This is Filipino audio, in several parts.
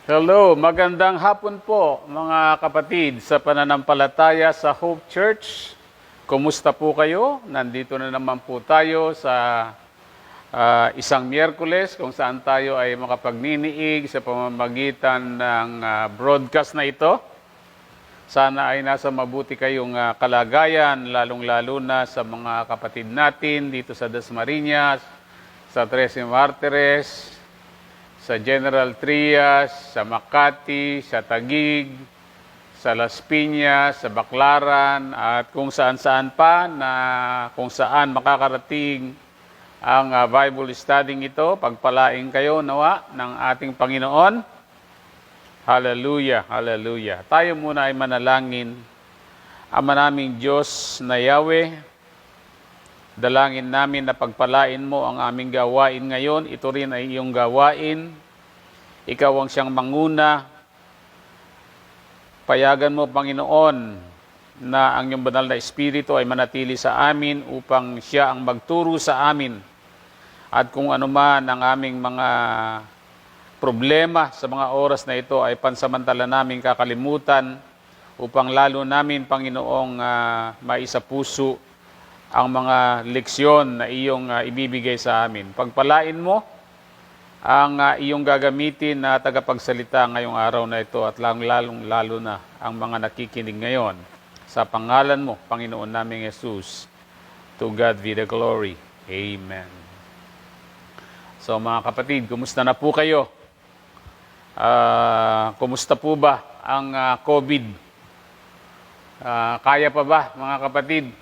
Hello, magandang hapon po mga kapatid sa pananampalataya sa Hope Church. Kumusta po kayo? Nandito na naman po tayo sa isang Miyerkules kung saan tayo ay makapagniniig sa pamamagitan ng broadcast na ito. Sana ay nasa mabuti kayong kalagayan, lalong-lalo na sa mga kapatid natin dito sa Dasmariñas, sa Trece Martires, sa General Trias, sa Makati, sa Taguig, sa Las Piñas, sa Baclaran, at kung saan-saan pa na kung saan makakarating ang Bible studying ito. Pagpalaing kayo nawa ng ating Panginoon. Hallelujah, hallelujah. Tayo muna ay manalangin. Ama naming Diyos na Yahweh, dalangin namin na pagpalain mo ang aming gawain ngayon. Ito rin ay iyong gawain. Ikaw ang siyang manguna. Payagan mo, Panginoon, na ang iyong banal na Espiritu ay manatili sa amin upang siya ang magturo sa amin. At kung ano man ang aming mga problema sa mga oras na ito ay pansamantala naming kakalimutan upang lalo namin, Panginoong, maisapuso ang mga leksyon na iyong ibibigay sa amin. Pagpalain mo ang iyong gagamitin na tagapagsalita ngayong araw na ito at lalo na ang mga nakikinig ngayon. Sa pangalan mo, Panginoon naming Jesus, to God be the glory. Amen. So mga kapatid, kumusta na po kayo? Kumusta po ba ang COVID? Kaya pa ba mga kapatid?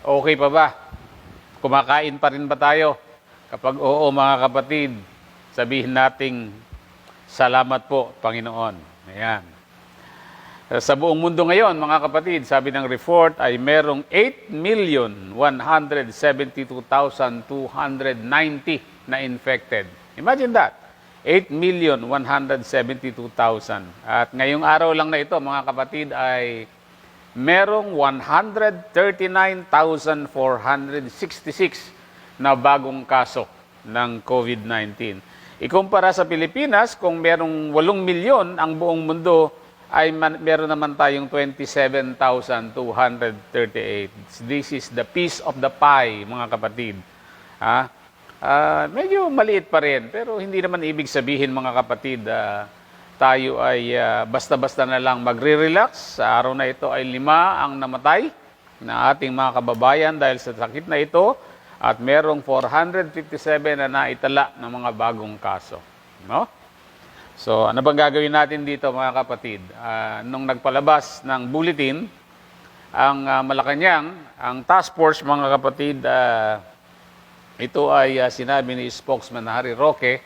Okay pa ba? Kumakain pa rin ba tayo? Kapag oo mga kapatid, sabihin nating salamat po, Panginoon. Ayan. Sa buong mundo ngayon, mga kapatid, sabi ng report ay merong 8,172,290 na infected. Imagine that. 8,172,000. At ngayong araw lang na ito, mga kapatid, ay merong 139,466 na bagong kaso ng COVID-19. Ikumpara sa Pilipinas, kung merong 8 milyon ang buong mundo, ay meron naman tayong 27,238. This is the piece of the pie, mga kapatid. Medyo maliit pa rin, pero hindi naman ibig sabihin, mga kapatid, tayo ay basta-basta na lang magre-relax. Sa araw na ito ay 5 ang namatay na ating mga kababayan dahil sa sakit na ito at merong 457 na naitala ng mga bagong kaso. No? So, ano bang gagawin natin dito, mga kapatid? Nung nagpalabas ng bulletin, ang Malacanang, ang task force, mga kapatid, ito ay sinabi ni spokesman Harry Roque.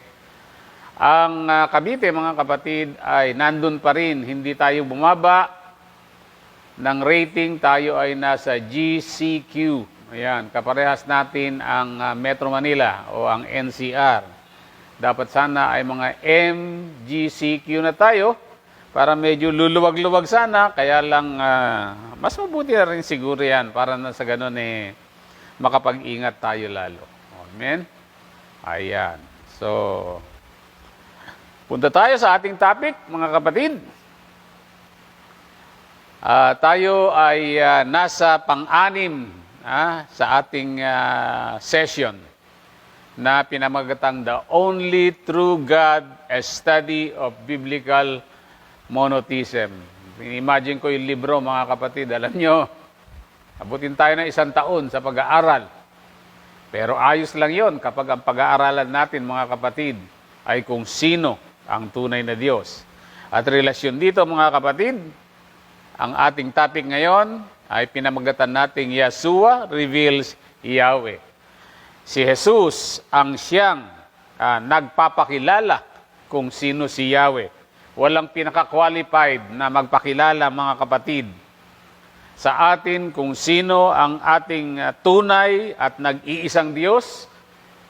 Ang Cavite, mga kapatid, ay nandun pa rin. Hindi tayo bumaba ng rating. Tayo ay nasa GCQ. Ayan, kaparehas natin ang Metro Manila o ang NCR. Dapat sana ay mga MGCQ na tayo para medyo luluwag-luwag sana. Kaya lang, mas mabuti na rin siguro yan para na sa ganun makapag-ingat tayo lalo. Amen? Ayan. So, punta tayo sa ating topic, mga kapatid. Tayo ay nasa pang-anim sa ating session na pinamagatang The Only True God, a Study of Biblical Monotheism. Imagine ko yung libro, mga kapatid. Alam nyo, abutin tayo ng 1 taon sa pag-aaral. Pero ayos lang yon kapag ang pag-aaralan natin, mga kapatid, ay kung sino ang tunay na Diyos. At relasyon dito, mga kapatid, ang ating topic ngayon ay pinamagatan nating Yeshua reveals Yahweh. Si Jesus ang siyang nagpapakilala kung sino si Yahweh. Walang pinaka-qualified na magpakilala, mga kapatid, sa atin kung sino ang ating tunay at nag-iisang Diyos,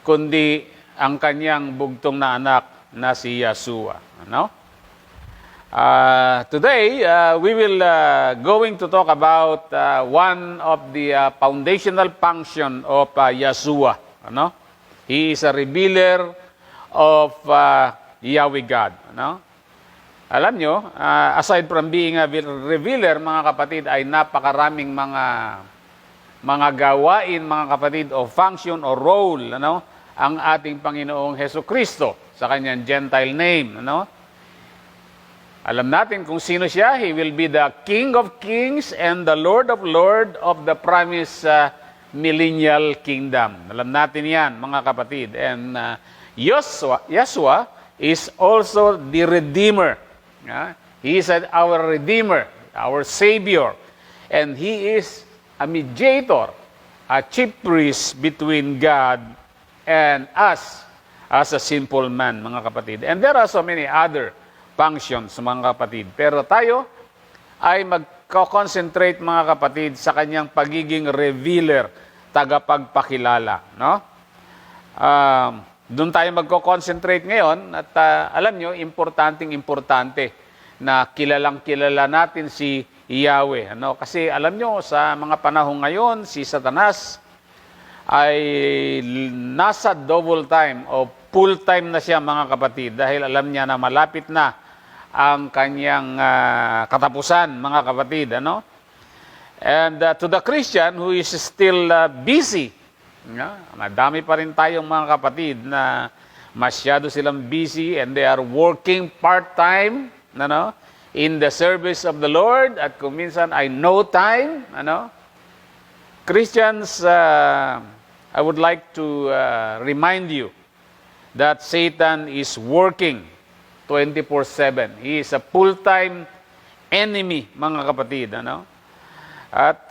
kundi ang kanyang bugtong na anak na si Yeshua. Ano? Today, we will going to talk about one of the foundational function of Yeshua. Ano? He is a revealer of Yahweh God. Ano? Alam nyo, aside from being a revealer, mga kapatid, ay napakaraming mga gawain, mga kapatid, o function o role, ano, ang ating Panginoong Hesus Kristo sa kanyang Gentile name, ano. Alam natin kung sino siya. He will be the King of Kings and the Lord of the promised millennial kingdom. Alam natin yan, mga kapatid. And Yeshua is also the Redeemer. He is our Redeemer, our Savior. And He is a mediator, a chief priest between God and us as a sinful man, mga kapatid. And there are so many other functions, mga kapatid. Pero tayo ay magko-concentrate, mga kapatid, sa kanyang pagiging revealer, tagapagpakilala. No? Doon tayo magko-concentrate ngayon at alam nyo, importante na kilalang-kilala natin si Yahweh. Ano? Kasi alam nyo, sa mga panahon ngayon, si Satanas ay nasa double time o full time na siya, mga kapatid, dahil alam niya na malapit na ang kanyang katapusan, mga kapatid. Ano? And to the Christian who is still busy, madami pa rin tayong mga kapatid na masyado silang busy and they are working part-time, ano, in the service of the Lord, at kung minsan ay no time, ano. Christians, I would like to remind you that Satan is working 24/7. He is a full-time enemy, mga kapatid, ano. At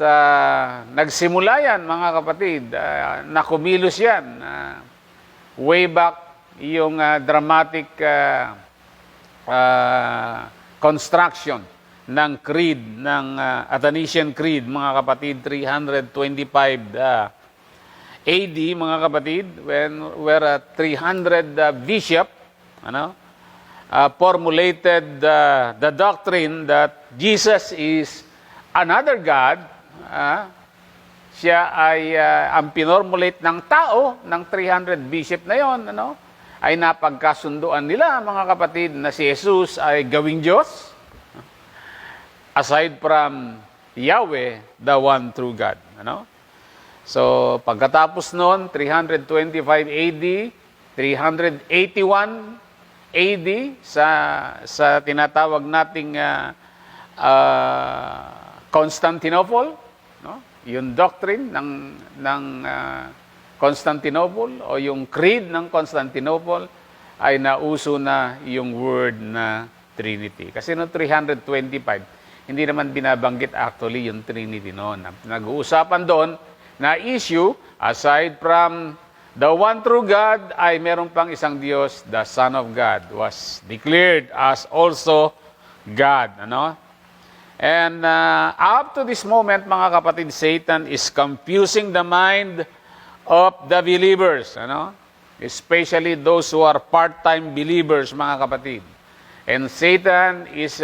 nagsimula yan, mga kapatid, na kumilos yan. Way back, yung dramatic construction ng creed, ng Athanasian Creed, mga kapatid, 325 AD, mga kapatid, where 300 bishop formulated the doctrine that Jesus is another God. Siya ay ang pinormulate ng tao, ng 300 bishop na yon, ano, ay napagkasunduan nila, mga kapatid, na si Jesus ay gawing Diyos, aside from Yahweh, the one true God. Ano? So, pagkatapos noon, 325 AD, 381 AD, sa tinatawag nating Constantinople, no? Yung doctrine ng Constantinople o yung creed ng Constantinople ay nauso na yung word na Trinity. Kasi no 325, hindi naman binabanggit actually yung Trinity noon. Nag-uusapan doon na issue, aside from the one true God, ay meron pang isang Diyos, the Son of God was declared as also God. Ano? And up to this moment, mga kapatid, Satan is confusing the mind of the believers, ano? Especially those who are part-time believers, mga kapatid. And Satan is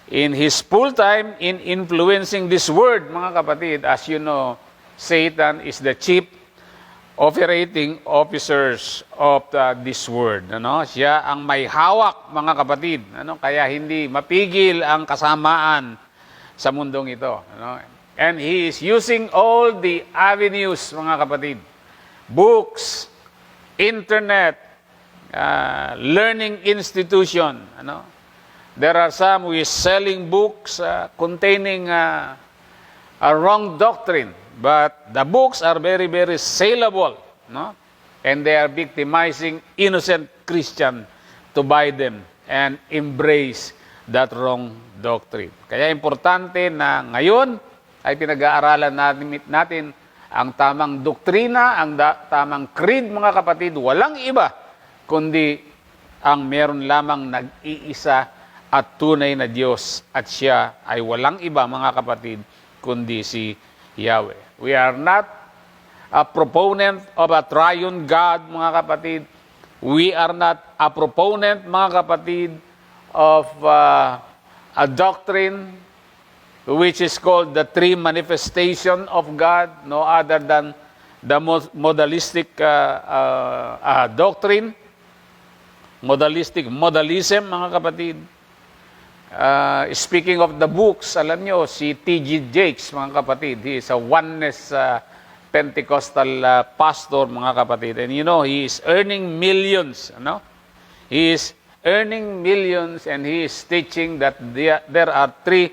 in his full time in influencing this word, mga kapatid. As you know, Satan is the chief operating officers of this word. Ano? Siya ang may hawak, mga kapatid. Ano? Kaya hindi mapigil ang kasamaan sa mundong ito. Ano? And he is using all the avenues, mga kapatid. Books, internet, learning institution. Ano? There are some who is selling books containing a wrong doctrine. But the books are very, very saleable, no? And they are victimizing innocent Christian to buy them and embrace that wrong doctrine. Kaya importante na ngayon ay pinag-aaralan natin ang tamang doktrina, ang tamang creed, mga kapatid. Walang iba kundi ang meron lamang nag-iisa at tunay na Diyos, at siya ay walang iba, mga kapatid, kundi si Yahweh. We are not a proponent of a triune God, mga kapatid. We are not a proponent, mga kapatid, of a doctrine which is called the three manifestation of God, no other than the modalistic doctrine. modalism, mga kapatid. Speaking of the books, alam nyo, si T.G. Jakes, mga kapatid, he is a oneness Pentecostal pastor, mga kapatid. And you know, he is earning millions, ano? He is earning millions and he is teaching that there are three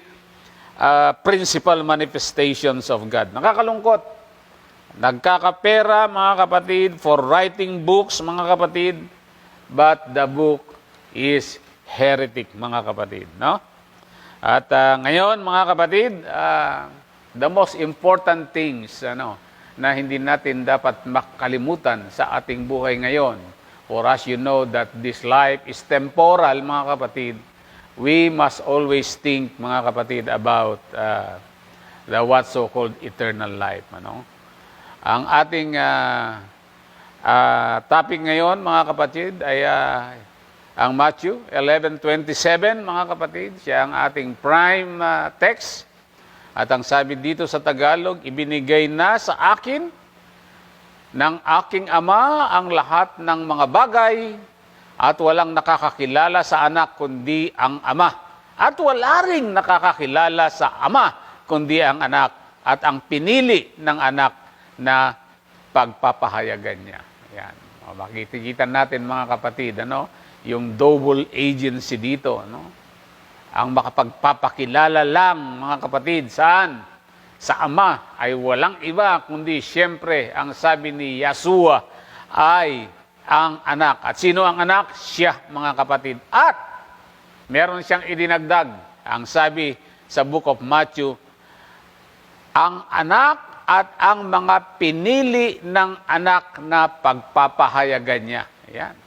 principal manifestations of God. Nakakalungkot. Nagkakapera, mga kapatid, for writing books, mga kapatid, but the book is heretic, mga kapatid. No? At ngayon, mga kapatid, the most important things na hindi natin dapat makalimutan sa ating buhay ngayon. For us, you know that this life is temporal, mga kapatid. We must always think, mga kapatid, about the what so-called eternal life. Ang ating topic ngayon, mga kapatid, ay ang Matthew 11:27, mga kapatid. Siya ang ating prime text. At ang sabi dito sa Tagalog, ibinigay na sa akin ng aking Ama ang lahat ng mga bagay at walang nakakakilala sa anak kundi ang Ama. At wala ring nakakakilala sa Ama kundi ang anak at ang pinili ng anak na pagpapahayagan niya. Yan. Makikita natin, mga kapatid, yung double agency dito, ang makapagpapakilala lang, mga kapatid, saan? Sa Ama ay walang iba, kundi siyempre, ang sabi ni Yeshua ay ang anak. At sino ang anak? Siya, mga kapatid. At meron siyang idinagdag. Ang sabi sa book of Matthew, ang anak at ang mga pinili ng anak na pagpapahayagan niya. Ayan.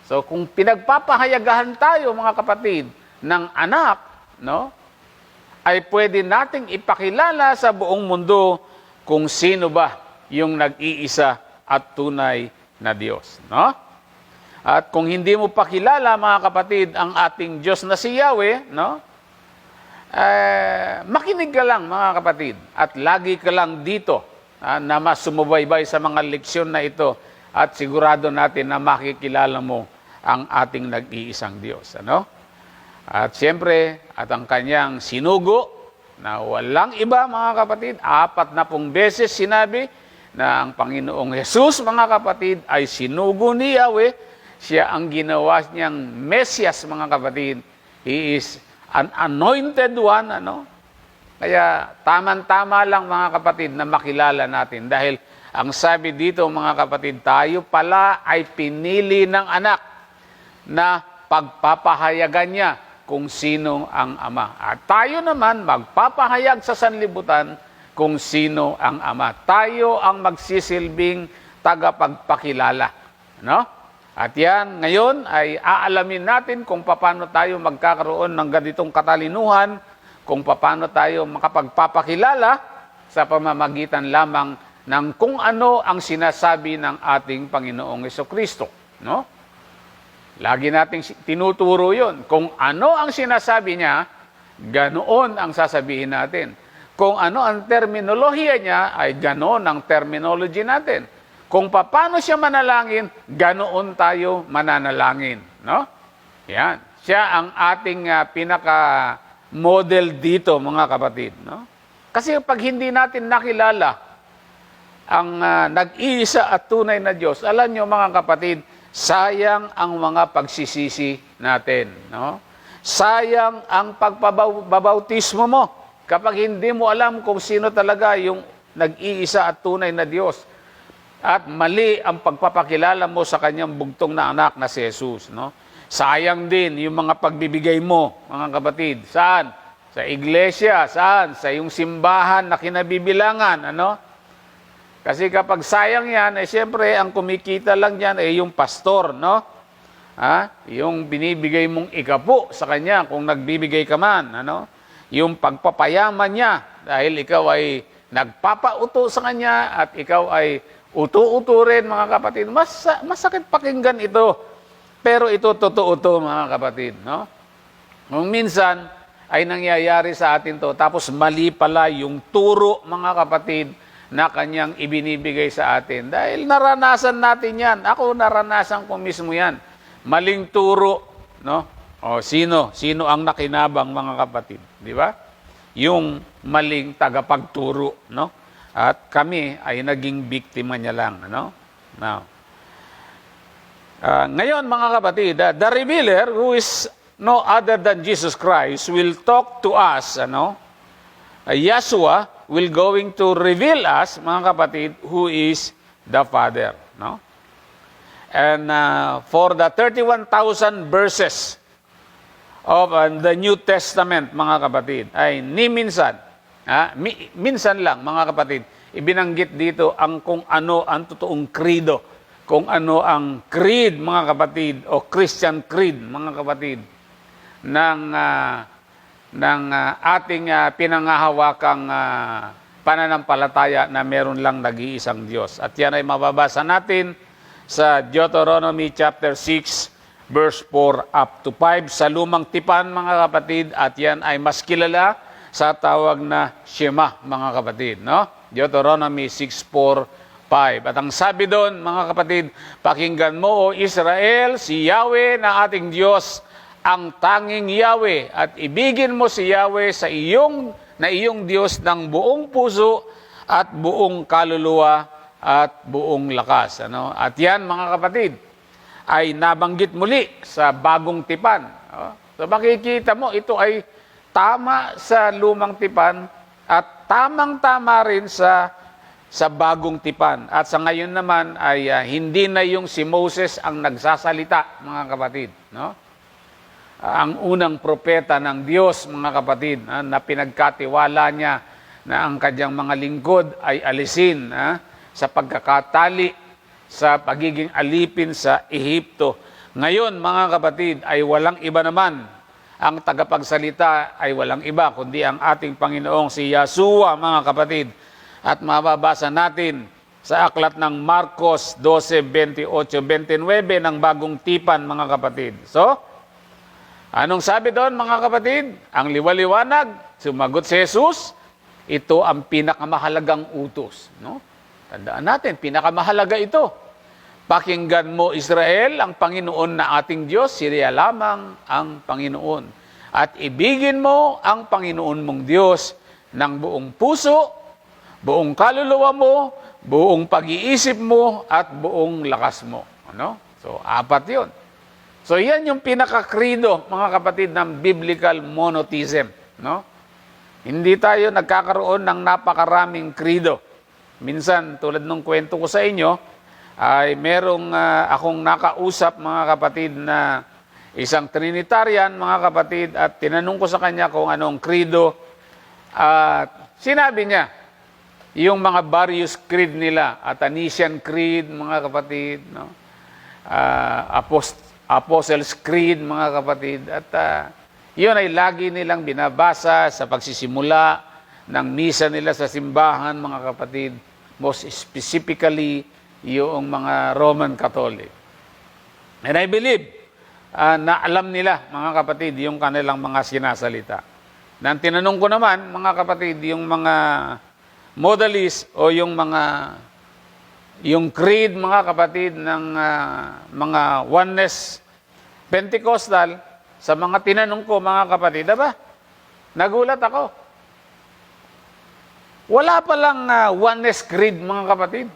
So kung pinagpapahayagahan tayo, mga kapatid, ng anak, ay pwede nating ipakilala sa buong mundo kung sino ba yung nag-iisa at tunay na Diyos. At kung hindi mo pakilala, mga kapatid, ang ating Diyos na si Yahweh, makinig ka lang, mga kapatid, at lagi ka lang dito na mas sumubaybay sa mga leksyon na ito at sigurado natin na makikilala mo ang ating nag-iisang Diyos. At siyempre, at ang kanyang sinugo na walang iba, mga kapatid, 40 beses sinabi na ang Panginoong Jesus, mga kapatid, ay sinugo ni Yahweh. Siya ang ginawa niyang Mesias, mga kapatid. He is an anointed one, Kaya taman-tama lang, mga kapatid, na makilala natin. Dahil ang sabi dito, mga kapatid, tayo pala ay pinili ng anak na pagpapahayagan niya kung sino ang Ama. At tayo naman magpapahayag sa sanlibutan kung sino ang Ama. Tayo ang magsisilbing tagapagpakilala. At yan, ngayon ay aalamin natin kung paano tayo magkakaroon ng ganitong katalinuhan, kung paano tayo makapagpapakilala sa pamamagitan lamang ng kung ano ang sinasabi ng ating Panginoong Jesucristo. Lagi nating tinuturo yun. Kung ano ang sinasabi niya, ganoon ang sasabihin natin. Kung ano ang terminolohiya niya, ay ganoon ang terminology natin. Kung paano siya manalangin, ganoon tayo mananalangin. Yan. Siya ang ating pinaka-model dito, mga kapatid. Kasi pag hindi natin nakilala ang nag-iisa at tunay na Diyos, alam nyo, mga kapatid, sayang ang mga pagsisisi natin. Sayang ang pagpabautismo mo kapag hindi mo alam kung sino talaga yung nag-iisa at tunay na Diyos. At mali ang pagpapakilala mo sa kanyang bugtong na anak na si Jesus. Sayang din yung mga pagbibigay mo, mga kapatid. Saan? Sa iglesia. Saan? Sa iyong simbahan na kinabibilangan. Kasi kapag sayang yan, siyempre, ang kumikita lang yan ay yung pastor, Yung binibigay mong ikapo sa kanya kung nagbibigay ka man, Yung pagpapayaman niya dahil ikaw ay nagpapauto sa kanya at ikaw ay uto-uto rin, mga kapatid. Masakit pakinggan ito. Pero ito totoo to, mga kapatid, Kung minsan ay nangyayari sa atin to, tapos mali pala yung turo, mga kapatid, na kanyang ibinibigay sa atin. Dahil naranasan natin yan. Ako, naranasan ko mismo yan. maling turo, no? O sino ang nakinabang, mga kapatid, di ba? Yung maling tagapagturo, no? At kami ay naging biktima niya lang, no? Now, ngayon, mga kapatid, the revealer, who is no other than Jesus Christ, will talk to us, Yeshua will going to reveal us, mga kapatid, who is the Father, no? And for the 31,000 verses of the New Testament, mga kapatid, ay ni minsan, minsan lang, mga kapatid, ibinanggit dito ang kung ano ang totoong credo, kung ano ang creed, mga kapatid, o Christian creed, mga kapatid, ng ating pinangahawakang pananampalataya na meron lang nag-iisang Diyos. At yan ay mababasa natin sa Deuteronomy chapter 6, verse 4 up to 5 sa Lumang Tipan, mga kapatid, at yan ay mas kilala sa tawag na Shema, mga kapatid, no? Deuteronomy 6:4, 5. At ang sabi doon, mga kapatid, pakinggan mo, O Israel, si Yahweh na ating Diyos, ang tanging Yahweh, at ibigin mo si Yahweh sa iyong Diyos ng buong puso at buong kaluluwa at buong lakas. At yan, mga kapatid, ay nabanggit muli sa Bagong Tipan. So makikita mo, ito ay tama sa Lumang Tipan at tamang-tama rin sa Bagong Tipan. At sa ngayon naman ay hindi na yung si Moses ang nagsasalita, mga kapatid, no? Ang unang propeta ng Diyos, mga kapatid, na pinagkatiwala niya na ang kanyang mga lingkod ay alisin sa pagkakatali, sa pagiging alipin sa Ehipto. Ngayon, mga kapatid, ay walang iba naman. Ang tagapagsalita ay walang iba, kundi ang ating Panginoong si Yeshua, mga kapatid. At mababasa natin sa aklat ng Marcos 12:28-29 ng Bagong Tipan, mga kapatid. So, anong sabi doon, mga kapatid? Ang liwaliwanag, sumagot si Jesus, ito ang pinakamahalagang utos, no? Tandaan natin, pinakamahalaga ito. Pakinggan mo, Israel, ang Panginoon na ating Diyos, siya lamang ang Panginoon. At ibigin mo ang Panginoon mong Diyos ng buong puso, buong kaluluwa mo, buong pag-iisip mo, at buong lakas mo. So, 4 yun. So, yan yung pinaka-credo, mga kapatid, ng biblical monotheism, no? Hindi tayo nagkakaroon ng napakaraming credo. Minsan, tulad ng kwento ko sa inyo, ay merong akong nakausap, mga kapatid, na isang Trinitarian, mga kapatid, at tinanong ko sa kanya kung anong credo. At sinabi niya, yung mga various creed nila, Athanasian Creed, mga kapatid, no? Apostles' Creed, mga kapatid, at yun ay lagi nilang binabasa sa pagsisimula ng misa nila sa simbahan, mga kapatid, most specifically yung mga Roman Catholic. And I believe na alam nila, mga kapatid, yung kanilang mga sinasalita. Nang tinanong ko naman, mga kapatid, yung mga modalist o yung creed, mga kapatid, ng mga oneness Pentecostal, sa mga tinanong ko, mga kapatid, nagulat ako. Wala palang oneness creed, mga kapatid.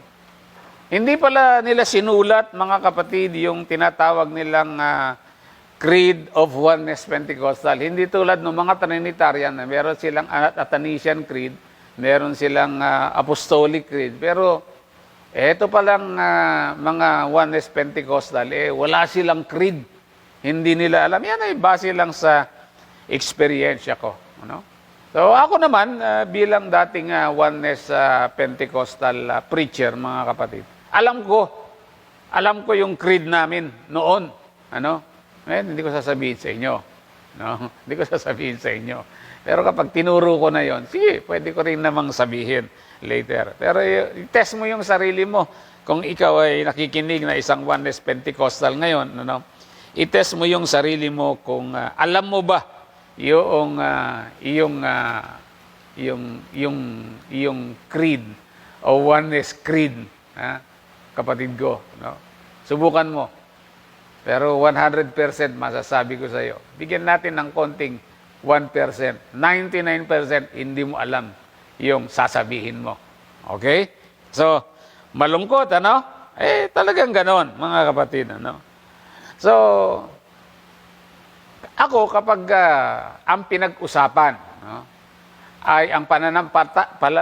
Hindi pala nila sinulat, mga kapatid, yung tinatawag nilang Creed of Oneness Pentecostal. Hindi tulad ng mga Trinitarian na meron silang Athanasian Creed, meron silang Apostolic Creed. Pero eto palang mga Oneness Pentecostal, wala silang creed. Hindi nila alam. Yan ay base lang sa experience ko. So ako naman, bilang dating Oneness Pentecostal preacher, mga kapatid, alam ko yung creed namin noon. Hindi ko sasabihin sa inyo. No? Hindi ko sasabihin sa inyo. Pero kapag tinuro ko na yon, sige, pwede ko rin namang sabihin later. Pero test mo yung sarili mo. Kung ikaw ay nakikinig na isang Oneness Pentecostal ngayon, i-test mo yung sarili mo kung alam mo ba yung creed o Oneness Creed, kapatid ko. Subukan mo. Pero 100% masasabi ko sa iyo, bigyan natin ng konting 1%. 99% hindi mo alam yung sasabihin mo. Okay? So, malungkot, ano? Talagang ganon, mga kapatid, ano? So, ako kapag ang pinag-usapan, no, ay ang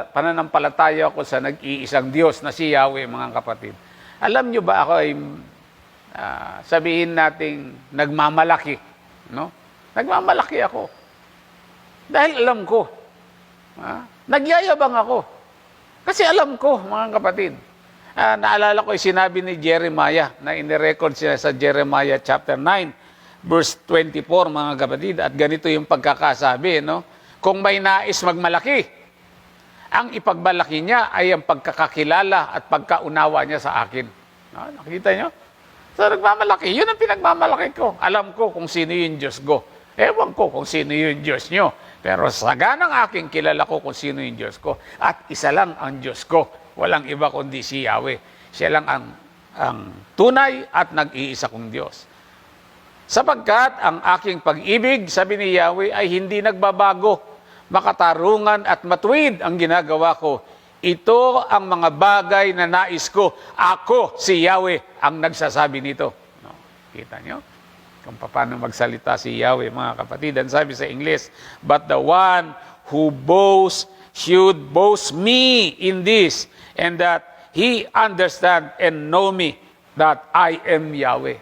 pananampalataya ko sa nag-iisang Diyos na si Yahweh, mga kapatid. Alam nyo ba ako ay sabihin nating nagmamalaki, no? Nagmamalaki ako. Dahil alam ko. Nagyayabang ako. Kasi alam ko, mga kapatid. Naalala ko yung sinabi ni Jeremiah na inirecord siya sa Jeremiah chapter 9, verse 24, mga kapatid. At ganito yung pagkakasabi, no? Kung may nais magmalaki, ang ipagmalaki niya ay ang pagkakakilala at pagkaunawa niya sa akin. Nakita niyo? So, nagmamalaki. Yun ang pinagmamalaki ko. Alam ko kung sino yung Diyos ko. Ewan ko kung sino yung Diyos nyo. Pero saganang aking kilala ko kung sino yung Diyos ko. At isa lang ang Diyos ko. Walang iba kundi si Yahweh. Siya lang ang tunay at nag-iisa kong Diyos. Sapagkat ang aking pag-ibig, sabi ni Yahweh, ay hindi nagbabago. Makatarungan at matuwid ang ginagawa ko. Ito ang mga bagay na nais ko. Ako, si Yahweh, ang nagsasabi nito. No? Kita nyo? Kung paano magsalita si Yahweh, mga kapatid. And sabi sa English, but the one who boasts should boast me in this, and that he understand and know me, that I am Yahweh.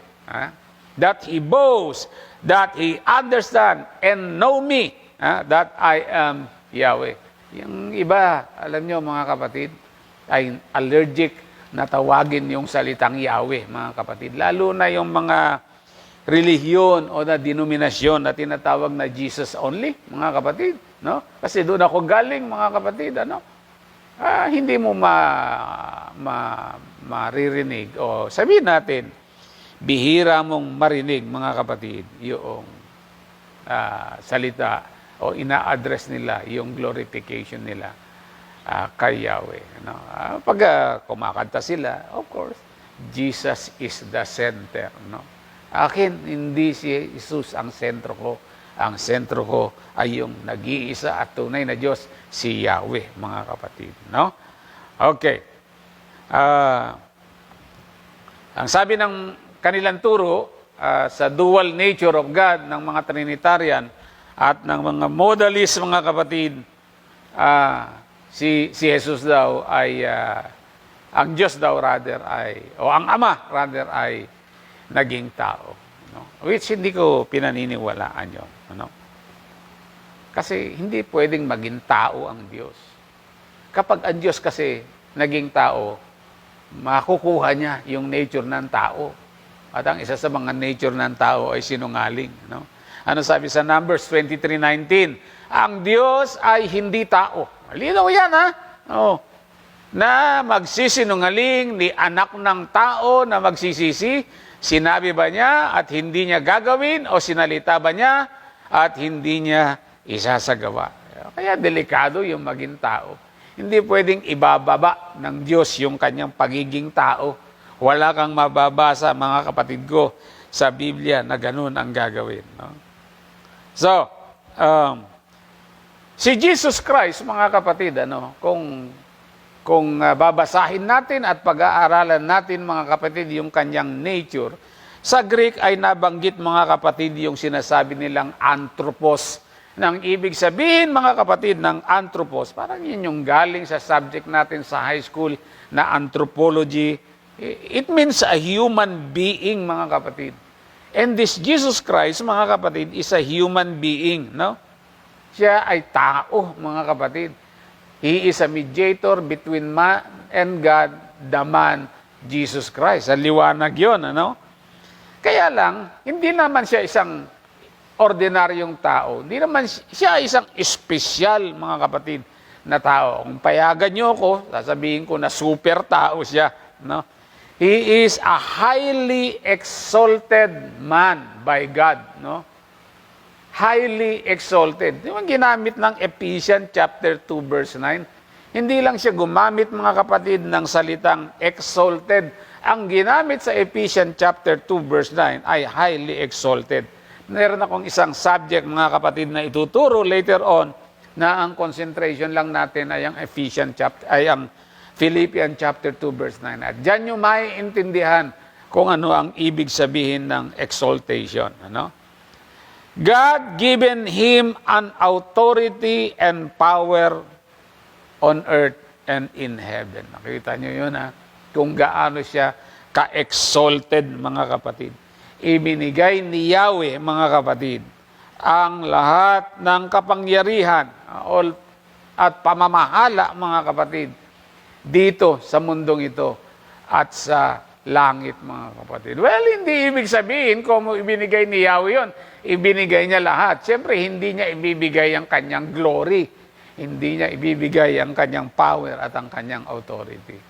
That he boasts, that he understand and know me, that I am Yahweh. Yung iba, alam nyo mga kapatid, ay allergic na tawagin yung salitang Yahweh, mga kapatid. Lalo na yung mga relihiyon o na denominasyon na tinatawag na Jesus only, mga kapatid. No? Kasi doon ako galing, mga kapatid. Ano? Hindi mo maririnig. O sabihin natin, bihira mong marinig, mga kapatid, yung salita o ina-address nila yung glorification nila kay Yahweh. No? Pag kumakanta sila, of course, Jesus is the center. No? Akin, hindi si Jesus ang sentro ko. Ang sentro ko ay yung nag-iisa at tunay na Diyos, si Yahweh, mga kapatid. No? Okay. Ang sabi ng kanilang turo sa dual nature of God ng mga Trinitarian at ng mga modalist, mga kapatid, si Jesus daw ay, ang Diyos daw rather ay, o ang Ama rather ay naging tao. No? Which hindi ko pinaniniwalaan yun. Ano? Kasi hindi pwedeng maging tao ang Diyos. Kapag ang Diyos kasi naging tao, makukuha niya yung nature ng tao. At ang isa sa mga nature ng tao ay sinungaling. No? Ano sabi sa Numbers 23:19? Ang Diyos ay hindi tao. Malinaw yan, ha? Oh. Na magsisinungaling ni anak ng tao na magsisisi. Sinabi ba niya at hindi niya gagawin o sinalita ba niya at hindi niya isasagawa? Kaya delikado yung maging tao. Hindi pwedeng ibababa ng Diyos yung kanyang pagiging tao. Wala kang mababasa, mga kapatid ko, sa Biblia na ganun ang gagawin. No? So, si Jesus Christ, mga kapatid, kung babasahin natin at pag-aaralan natin, mga kapatid, yung kanyang nature, sa Greek ay nabanggit, mga kapatid, yung sinasabi nilang anthropos. Nang ibig sabihin, mga kapatid, ng anthropos, parang yun yung galing sa subject natin sa high school na anthropology. It means a human being, mga kapatid. And this Jesus Christ, mga kapatid, is a human being. No? Siya ay tao, mga kapatid. He is a mediator between man and God, the man, Jesus Christ. Sa liwanag yun, ano? Kaya lang, hindi naman siya isang ordinaryong tao. Hindi naman siya isang espesyal, mga kapatid, na tao. Kung payagan niyo ako, sasabihin ko na super tao siya. No? He is a highly exalted man by God. No? Highly exalted. Yung ginamit ng Ephesians chapter 2 verse 9, Hindi lang siya gumamit, mga kapatid, ng salitang exalted. Ang ginamit sa Ephesians chapter 2 verse 9 ay highly exalted. Meron akong isang subject, mga kapatid, na ituturo later on, na ang concentration lang natin ay ang Philippians chapter 2 verse 9. At diyan nyo maiintindihan kung ano ang ibig sabihin ng exaltation. Ano? God given him an authority and power on earth and in heaven. Nakita nyo yun, ha? Kung gaano siya ka-exalted, mga kapatid. Ibinigay ni Yahweh, mga kapatid, ang lahat ng kapangyarihan at pamamahala, mga kapatid, dito sa mundong ito at sa langit, mga kapatid. Well, hindi ibig sabihin kung ibinigay ni Yahweh yun, ibinigay niya lahat. Siyempre, hindi niya ibibigay ang kanyang glory. Hindi niya ibibigay ang kanyang power at ang kanyang authority.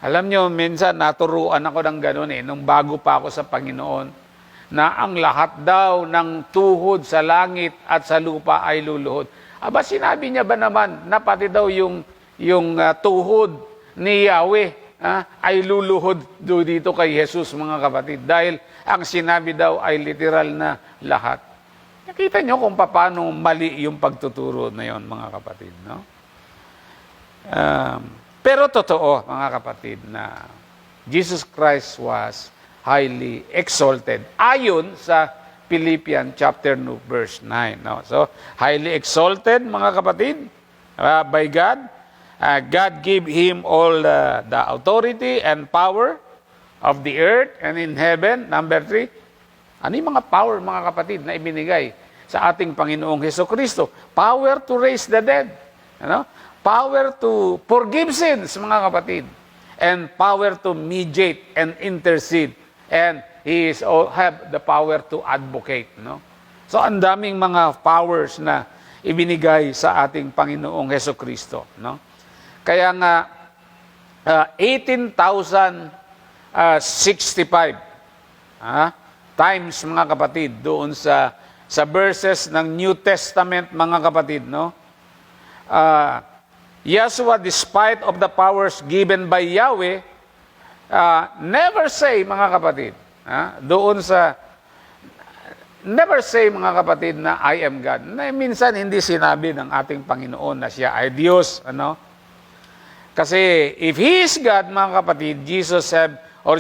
Alam niyo, minsan naturuan ako ng ganun nung bago pa ako sa Panginoon, na ang lahat daw ng tuhod sa langit at sa lupa ay luluhod. Aba, sinabi niya ba naman na pati daw yung tuhod ni Yahweh ay luluhod dito kay Jesus, mga kapatid? Dahil ang sinabi daw ay literal na lahat. Nakita niyo kung paano mali yung pagtuturo na yon, mga kapatid, no? Pero totoo, mga kapatid, na Jesus Christ was highly exalted ayon sa Philippians chapter 2 verse 9. No? So, highly exalted, mga kapatid, by God. God gave him all the authority and power of the earth and in heaven. Number 3, ano yung mga power, mga kapatid, na ibinigay sa ating Panginoong Hesukristo? Power to raise the dead. Ano? Power to forgive sins, mga kapatid. And power to mediate and intercede. And he have the power to advocate. No? So, ang daming mga powers na ibinigay sa ating Panginoong Hesukristo. No? Kaya nga, 18,065 times, mga kapatid, doon sa verses ng New Testament, mga kapatid, no? Yeshua, despite of the powers given by Yahweh, never say, mga kapatid, never say, mga kapatid, na I am God. Na minsan hindi sinabi ng ating Panginoon na siya ay Diyos. Ano? Kasi if He is God, mga kapatid, Jesus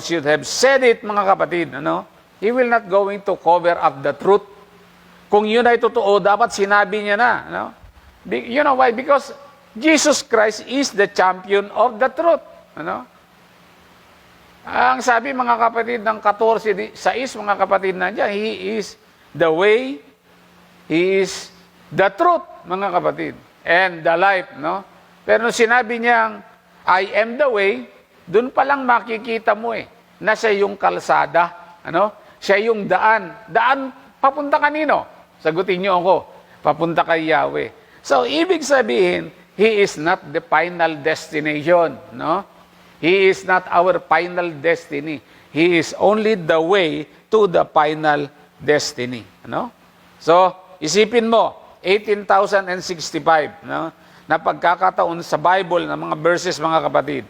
should have said it, mga kapatid. Ano? He will not going to cover up the truth. Kung yun ay totoo, dapat sinabi niya na. Ano? You know why? Because Jesus Christ is the champion of the truth. Ano? Ang sabi, mga kapatid, ng 14:6, mga kapatid, nandiyan, He is the way, He is the truth, mga kapatid, and the life, no? Pero nung sinabi niyang, I am the way, dun pa lang makikita mo na siya yung kalsada, ano? Siya yung daan. Daan, papunta kanino? Sagutin niyo ako, papunta kay Yahweh. So, ibig sabihin, He is not the final destination, no? He is not our final destiny. He is only the way to the final destiny. Ano? So, isipin mo, 18,065, no? Na pagkakataon sa Bible na mga verses, mga kapatid.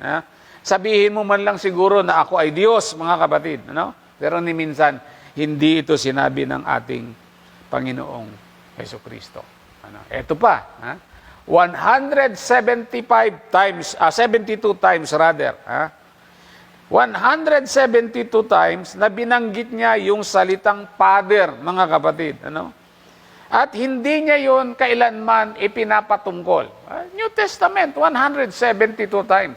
Sabihin mo man lang siguro na ako ay Diyos, mga kapatid. Ano? Pero ni minsan, hindi ito sinabi ng ating Panginoong Hesukristo. Ano? Ito pa, 172 times rather. 172 times na binanggit niya yung salitang Father, mga kapatid. Ano? At hindi niya yun kailanman ipinapatungkol. New Testament, 172 times.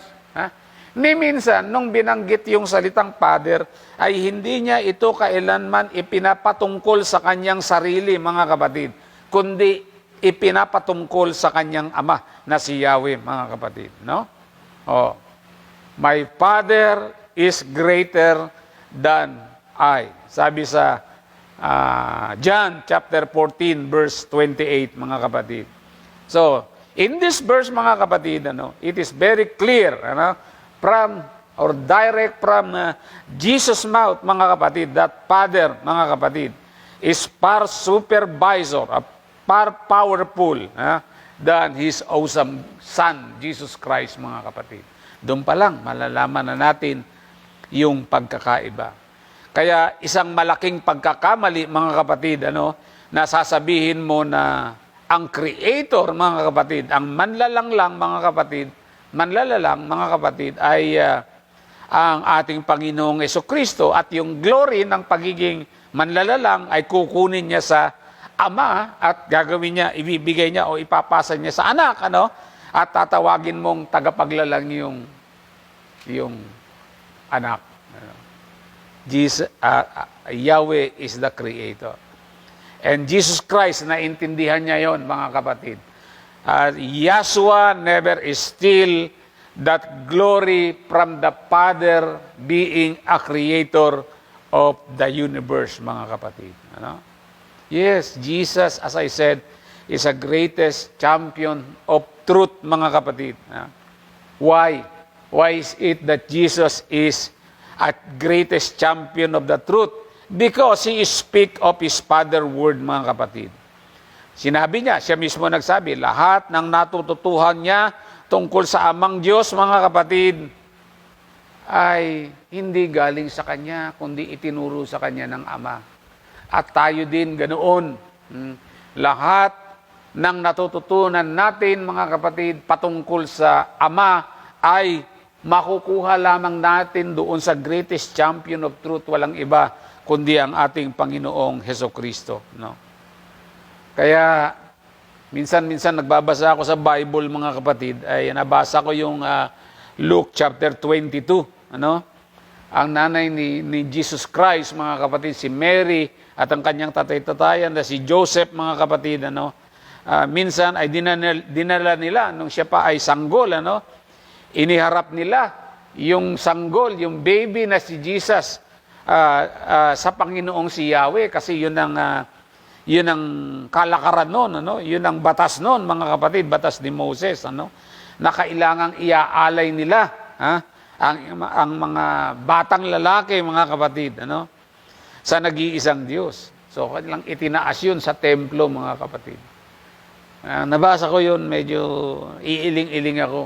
Ni minsan, nung binanggit yung salitang Father, ay hindi niya ito kailanman ipinapatungkol sa kanyang sarili, mga kapatid, kundi ipinapatungkol sa kanyang ama na si Yahweh, mga kapatid. No? Oh, my Father is greater than I. Sabi sa John chapter 14 verse 28, mga kapatid. So, in this verse, mga kapatid, it is very clear, direct from Jesus' mouth, mga kapatid, that Father, mga kapatid, is far supervisor, far powerful than His awesome Son, Jesus Christ, mga kapatid. Doon pa lang, malalaman na natin yung pagkakaiba. Kaya isang malaking pagkakamali, mga kapatid, na sasabihin mo na ang Creator, mga kapatid, ang manlalang lang, mga kapatid, ay ang ating Panginoong Jesucristo, at yung glory ng pagiging manlalalang ay kukunin niya sa Ama at gagawin niya, ibibigay niya o ipapasa niya sa anak, at tatawagin mong tagapaglalang yung anak. Jesus, Yahweh is the Creator. And Jesus Christ, naintindihan niya yon, mga kapatid. Yahshua never steal that glory from the Father being a creator of the universe, mga kapatid. Yes, Jesus, as I said, is the greatest champion of truth, mga kapatid. Why? Why is it that Jesus is a greatest champion of the truth? Because He speak of His Father word, mga kapatid. Sinabi niya, siya mismo nagsabi, lahat ng natututuhan niya tungkol sa Amang Diyos, mga kapatid, ay hindi galing sa Kanya, kundi itinuro sa Kanya ng Ama. At tayo din ganoon. Lahat ng natututunan natin, mga kapatid, patungkol sa Ama ay makukuha lamang natin doon sa greatest champion of truth, walang iba kundi ang ating Panginoong Hesukristo. Kaya minsan nagbabasa ako sa Bible, mga kapatid, ay nabasa ko yung Luke chapter 22. Ang nanay ni Jesus Christ, mga kapatid, si Mary, at ang kanyang tatay-tatayan na si Joseph, mga kapatid, minsan ay dinala nila nung siya pa ay sanggol, iniharap nila yung sanggol, yung baby na si Jesus sa Panginoong si Yahweh, kasi yun ang kalakaran noon, yun ang batas noon, mga kapatid, batas ni Moses, na kailangang iaalay nila ang mga batang lalaki, mga kapatid, sa nag-iisang Diyos. So, kanilang itinaas yun sa templo, mga kapatid. Nabasa ko yun, medyo iiling-iling ako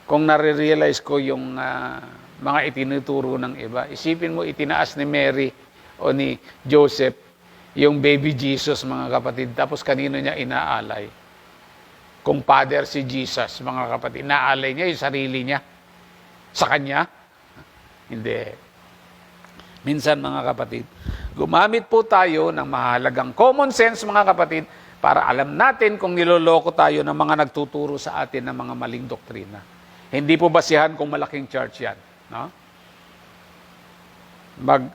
kung nare-realize ko yung mga itinuturo ng iba. Isipin mo, itinaas ni Mary o ni Joseph yung baby Jesus, mga kapatid, tapos kanino niya inaalay? Kung father si Jesus, mga kapatid, inaalay niya yung sarili niya sa Kanya? Hindi. Minsan, mga kapatid, gumamit po tayo ng mahalagang common sense, mga kapatid, para alam natin kung niloloko tayo ng mga nagtuturo sa atin ng mga maling doktrina. Hindi po basihan kung malaking church yan.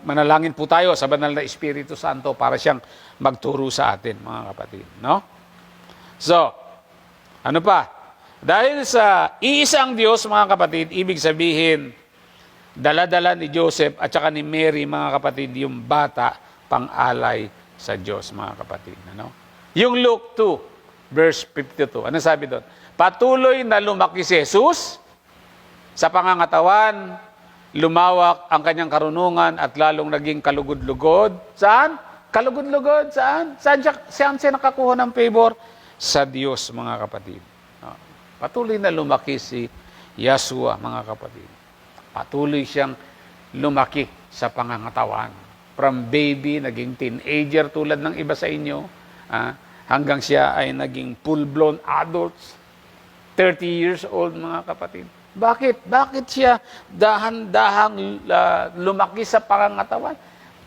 Manalangin po tayo sa banal na Espiritu Santo para siyang magturo sa atin, mga kapatid. So, ano pa? Dahil sa iisang Diyos, mga kapatid, ibig sabihin, dala-dala ni Joseph at saka ni Mary, mga kapatid, yung bata pang-alay sa Diyos, mga kapatid. Yung Luke 2, verse 52, ano sabi doon? Patuloy na lumaki si Jesus sa pangangatawan, lumawak ang kanyang karunungan at lalong naging kalugod-lugod. Saan? Kalugod-lugod? Saan? Saan siya nakakuha ng favor? Sa Diyos, mga kapatid. Patuloy na lumaki si Yahshua, mga kapatid. Patuloy siyang lumaki sa pangangatawan. From baby, naging teenager tulad ng iba sa inyo, hanggang siya ay naging full-blown adults, 30 years old, mga kapatid. Bakit? Bakit siya dahan-dahang lumaki sa pangangatawan?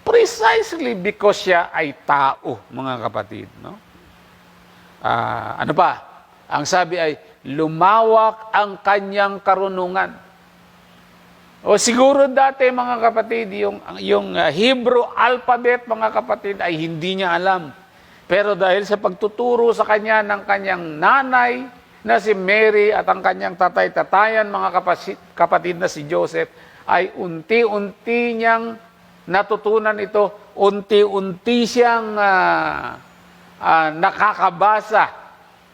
Precisely because siya ay tao, mga kapatid. Ano pa? Ang sabi ay, lumawak ang kanyang karunungan. O siguro dati, mga kapatid, yung Hebrew alphabet, mga kapatid, ay hindi niya alam. Pero dahil sa pagtuturo sa kanya ng kanyang nanay na si Mary at ang kanyang tatay-tatayan, mga kapatid na si Joseph, ay unti-unti niyang natutunan ito, unti-unti siyang nakakabasa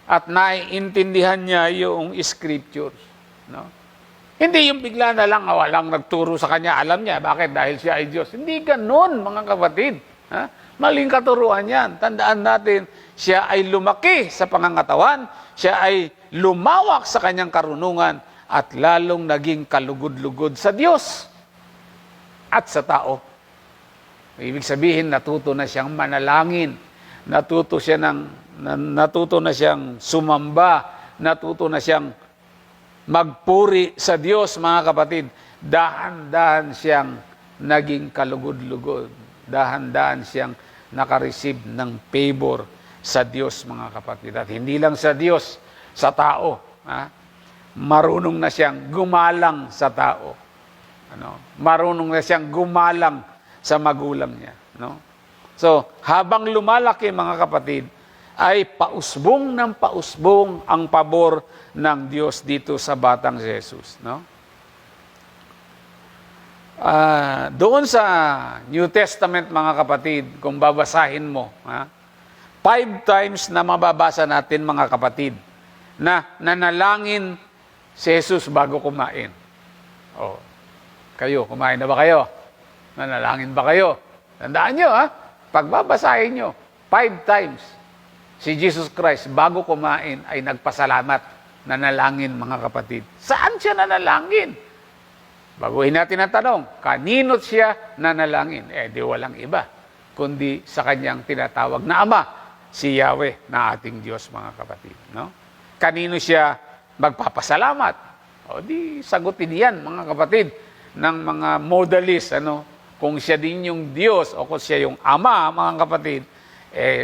at naiintindihan niya yung scriptures. Hindi yung bigla na lang, walang nagturo sa kanya, alam niya. Bakit? Dahil siya ay Diyos. Hindi ganun, mga kapatid. Maling katuruan yan. Tandaan natin, siya ay lumaki sa pangangatawan, siya ay lumawak sa kanyang karunungan, at lalong naging kalugod-lugod sa Diyos at sa tao. Ibig sabihin, natuto na siyang manalangin, natuto na siyang sumamba, natuto na siyang magpuri sa Diyos, mga kapatid. Dahan-dahan siyang naging kalugod-lugod. Dahan-dahan siyang nakareceive ng favor sa Diyos, mga kapatid. At hindi lang sa Diyos, sa tao. Marunong na siyang gumalang sa tao. Marunong na siyang gumalang sa magulang niya. So, habang lumalaki, mga kapatid, ay pausbong ng pausbong ang pabor ng Diyos dito sa batang si Jesus. Doon sa New Testament, mga kapatid, kung babasahin mo, 5 times na mababasa natin, mga kapatid, na nanalangin si Jesus bago kumain. Kayo, kumain na ba kayo? Nanalangin ba kayo? Tandaan nyo, pagbabasahin nyo, 5 times, si Jesus Christ, bago kumain, ay nagpasalamat, nanalangin, mga kapatid. Saan siya nanalangin? Baguhin natin ang tanong, kanino't siya nanalangin? Di walang iba, kundi sa kanyang tinatawag na Ama, si Yahweh na ating Diyos, mga kapatid. Kanino siya magpapasalamat? Di sagutin yan, mga kapatid, ng mga modalist, kung siya din yung Diyos o kung siya yung Ama, mga kapatid,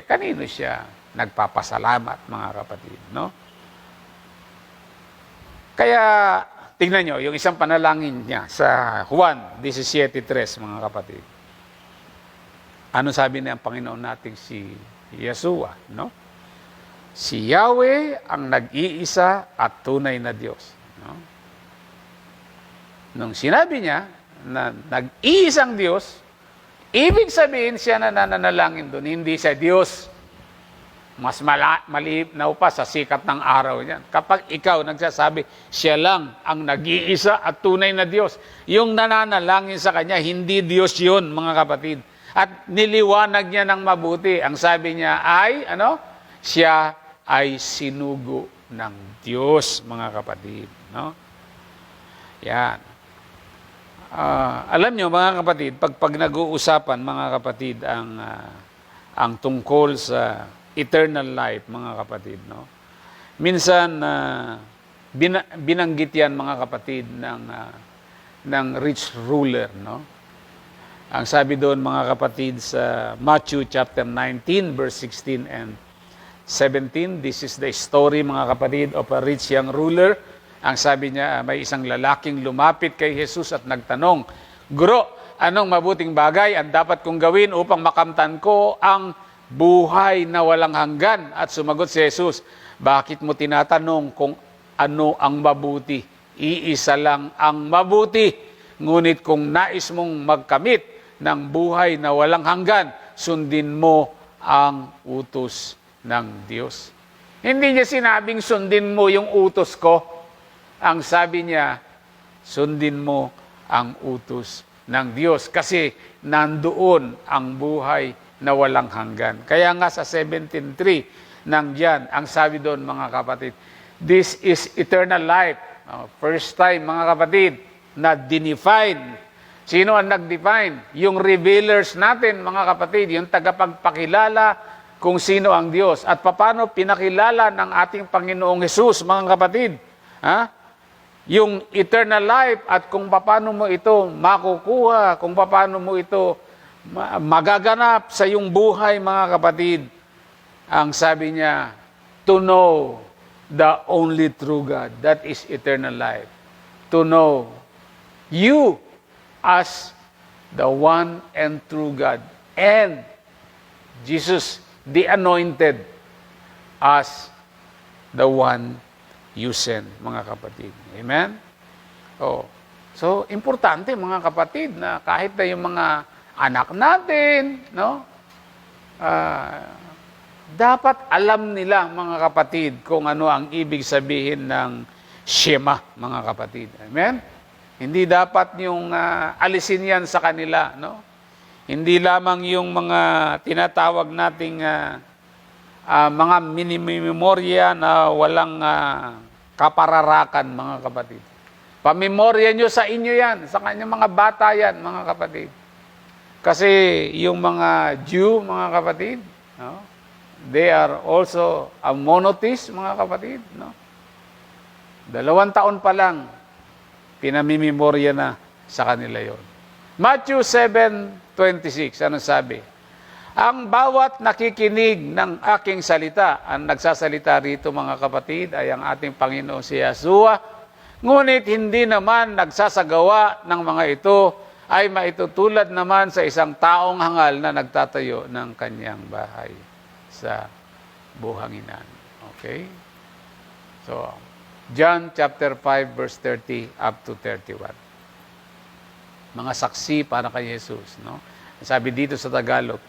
kanino siya nagpapasalamat, mga kapatid, Kaya, tingnan nyo, yung isang panalangin niya sa Juan 17:3, mga kapatid. Ano sabi niya ang Panginoon nating si Yeshua, Si Yahweh ang nag-iisa at tunay na Diyos. Nung sinabi niya na nag-iisang Diyos, ibig sabihin siya na nananalangin doon, hindi siya Diyos. Mas malinaw pa sa sikat ng araw niyan. Kapag ikaw nagsasabi, siya lang ang nag-iisa at tunay na Diyos, yung nananalangin sa Kanya, hindi Diyos yun, mga kapatid. At niliwanag niya ng mabuti. Ang sabi niya ay, siya ay sinugo ng Diyos, mga kapatid. Yan. Alam nyo, mga kapatid, pag nag-uusapan, mga kapatid, ang tungkol sa eternal life, mga kapatid, minsan, binanggit yan, mga kapatid, ng rich ruler, Ang sabi doon, mga kapatid, sa Matthew chapter 19, verse 16 and 17, this is the story, mga kapatid, of a rich young ruler. Ang sabi niya, may isang lalaking lumapit kay Jesus at nagtanong, Guro, anong mabuting bagay ang dapat kong gawin upang makamtan ko ang buhay na walang hanggan? At sumagot si Jesus, bakit mo tinatanong kung ano ang mabuti? Iisa lang ang mabuti. Ngunit kung nais mong magkamit ng buhay na walang hanggan, sundin mo ang utos ng Diyos. Hindi niya sinabing sundin mo yung utos ko. Ang sabi niya, sundin mo ang utos ng Diyos kasi nandoon ang buhay na walang hanggan. Kaya nga sa 17:3 nandiyan, ang sabi doon, mga kapatid, this is eternal life. First time, mga kapatid, na dinefine. Sino ang nag-define? Yung revealers natin, mga kapatid, yung tagapagpakilala kung sino ang Diyos. At paano pinakilala ng ating Panginoong Hesus, mga kapatid? Yung eternal life at kung paano mo ito makukuha, kung paano mo ito magaganap sa iyong buhay, mga kapatid. Ang sabi niya, to know the only true God, that is eternal life. To know you as the one and true God, and Jesus, the anointed, as the one you send, mga kapatid. Amen? So, importante, mga kapatid, na kahit na yung mga anak natin, dapat alam nila, mga kapatid, kung ano ang ibig sabihin ng Shema, mga kapatid. Amen? Hindi dapat yung alisin yan sa kanila, Hindi lamang yung mga tinatawag nating mga mini-memorya na walang kapararakan, mga kapatid. Pamemorya nyo sa inyo yan, sa kanyang mga bata yan, mga kapatid. Kasi yung mga Jew, mga kapatid, no? They are also a monotheist, mga kapatid. No? 2 taon pa lang, pinamimemorya na sa kanila yon. Matthew 7:26, ano sabi? Ang bawat nakikinig ng aking salita, ang nagsasalita rito, mga kapatid, ay ang ating Panginoon si Yeshua. Ngunit hindi naman nagsasagawa ng mga ito, ay maitutulad naman sa isang taong hangal na nagtatayo ng kanyang bahay sa buhanginan. Okay? So, John chapter 5 verse 30 up to 31. Mga saksi para kay Jesus, no? Sabi dito sa Tagalog,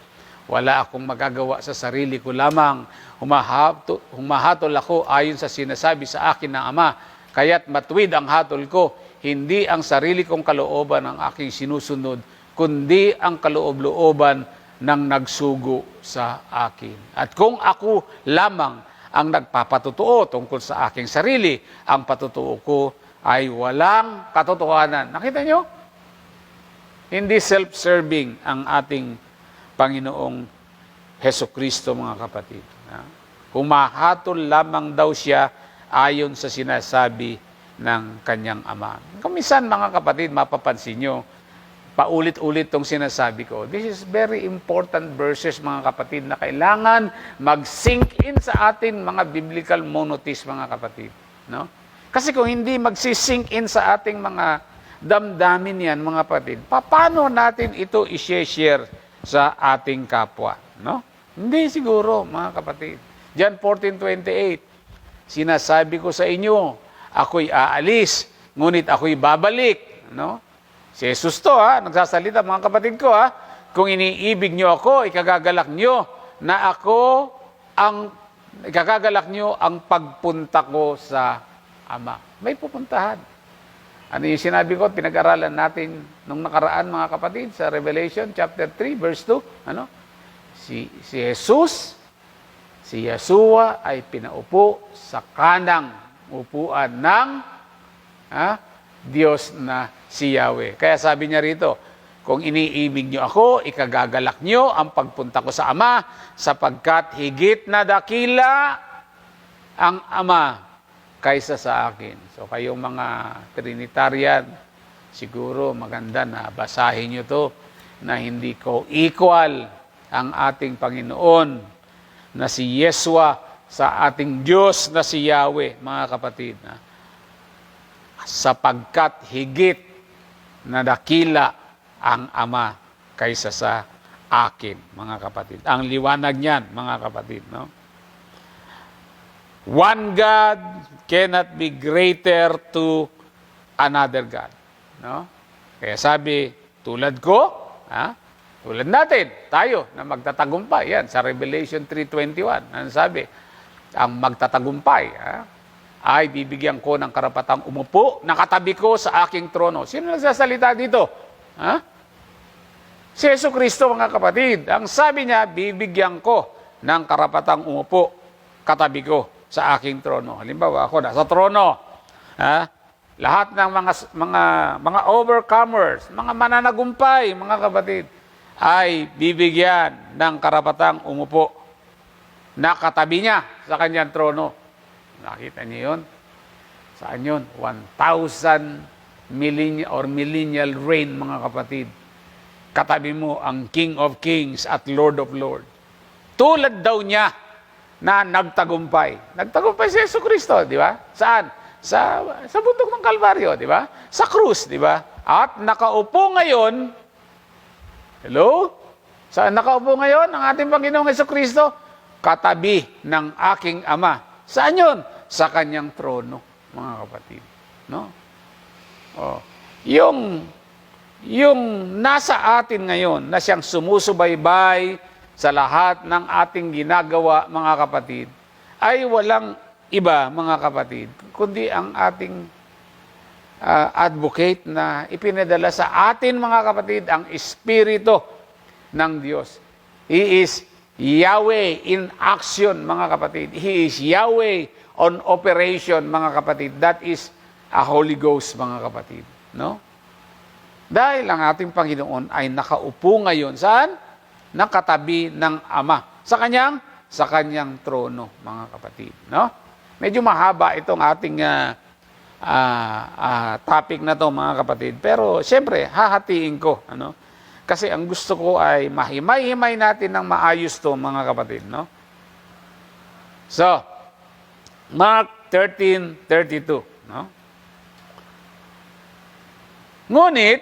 wala akong magagawa sa sarili ko lamang, humahatol ako ayon sa sinasabi sa akin ng Ama, kaya't matuwid ang hatol ko, hindi ang sarili kong kalooban ang aking sinusunod, kundi ang kaloob-looban ng nagsugo sa akin. At kung ako lamang ang nagpapatutuo tungkol sa aking sarili, ang patutuo ko ay walang katotohanan. Nakita nyo? Hindi self-serving ang ating Panginoong Hesukristo, mga kapatid. Humahatol lamang daw siya ayon sa sinasabi ng kanyang Ama. Kuminsan, mga kapatid, mapapansin nyo, paulit-ulit itong sinasabi ko. This is very important verses, mga kapatid, na kailangan mag-sink in sa atin, mga biblical monotheists, mga kapatid. No? Kasi kung hindi mag-sink in sa ating mga damdamin yan, mga kapatid, paano natin ito i-share sa ating kapwa? No? Hindi siguro, mga kapatid. John 14:28, sinasabi ko sa inyo, ako'y aalis, ngunit ako'y babalik. No? Si Jesus to, nagsasalita, mga kapatid ko, kung iniibig nyo ako, ikagagalak nyo na ako ikagagalak nyo ang pagpunta ko sa Ama. May pupuntahan. Ano yung sinabi ko, pinag-aralan natin nung nakaraan, mga kapatid, sa Revelation chapter 3, verse 2. Ano? Si Jesus, si Yeshua ay pinaupo sa kanang upuan ng Diyos na si Yahweh. Kaya sabi niya rito, kung iniibig niyo ako, ikagagalak niyo ang pagpunta ko sa Ama, sapagkat higit na dakila ang Ama kaysa sa akin. So kayong mga Trinitarian, siguro maganda na basahin niyo to, na hindi ko equal ang ating Panginoon na si Yeshua sa ating Diyos na si Yahweh, mga kapatid. Sapagkat higit na dakila ang Ama kaysa sa akin, mga kapatid. Ang liwanag niyan, mga kapatid. No? One God cannot be greater to another God. No? Kaya sabi, tulad ko, tulad natin, tayo na magtatagumpay. Yan, sa Revelation 3:21. Ano sabi? Ang magtatagumpay ay bibigyan ko ng karapatang umupo, nakatabi ko sa aking trono. Sino nagsasalita dito? Si Jesucristo, mga kapatid. Ang sabi niya, bibigyan ko ng karapatang umupo, katabi ko sa aking trono. Halimbawa, ako nasa trono. Lahat ng mga overcomers, mga mananagumpay, mga kapatid, ay bibigyan ng karapatang umupo, nakatabi niya sa kanyang trono. Nakita niyo yun? Saan yun? 1,000 millennial reign, mga kapatid. Katabi mo ang King of Kings at Lord of Lords. Tulad daw niya na nagtagumpay. Nagtagumpay si Jesucristo, di ba? Saan? Sa bundok ng Kalbaryo, di ba? Sa krus, di ba? At nakaupo ngayon, hello? Saan nakaupo ngayon ang ating Panginoong Jesucristo? Katabi ng aking Ama. Saan yun? Sa kanyang trono, mga kapatid. No? Yung nasa atin ngayon na siyang sumusubaybay sa lahat ng ating ginagawa, mga kapatid, ay walang iba, mga kapatid, kundi ang ating advocate na ipinadala sa atin, mga kapatid, ang Espiritu ng Diyos. He is Yahweh in action, mga kapatid. He is Yahweh on operation, mga kapatid. That is a Holy Ghost, mga kapatid. No? Dahil ang ating Panginoon ay nakaupo ngayon. Saan? Nakatabi ng Ama. Sa kanyang trono, mga kapatid. No? Medyo mahaba itong ating topic na to, mga kapatid. Pero siyempre, hahatiin ko. Ano? Kasi ang gusto ko ay mahimay-himay natin ng maayos to, mga kapatid. No? So, Mark 13:32. No? Ngunit,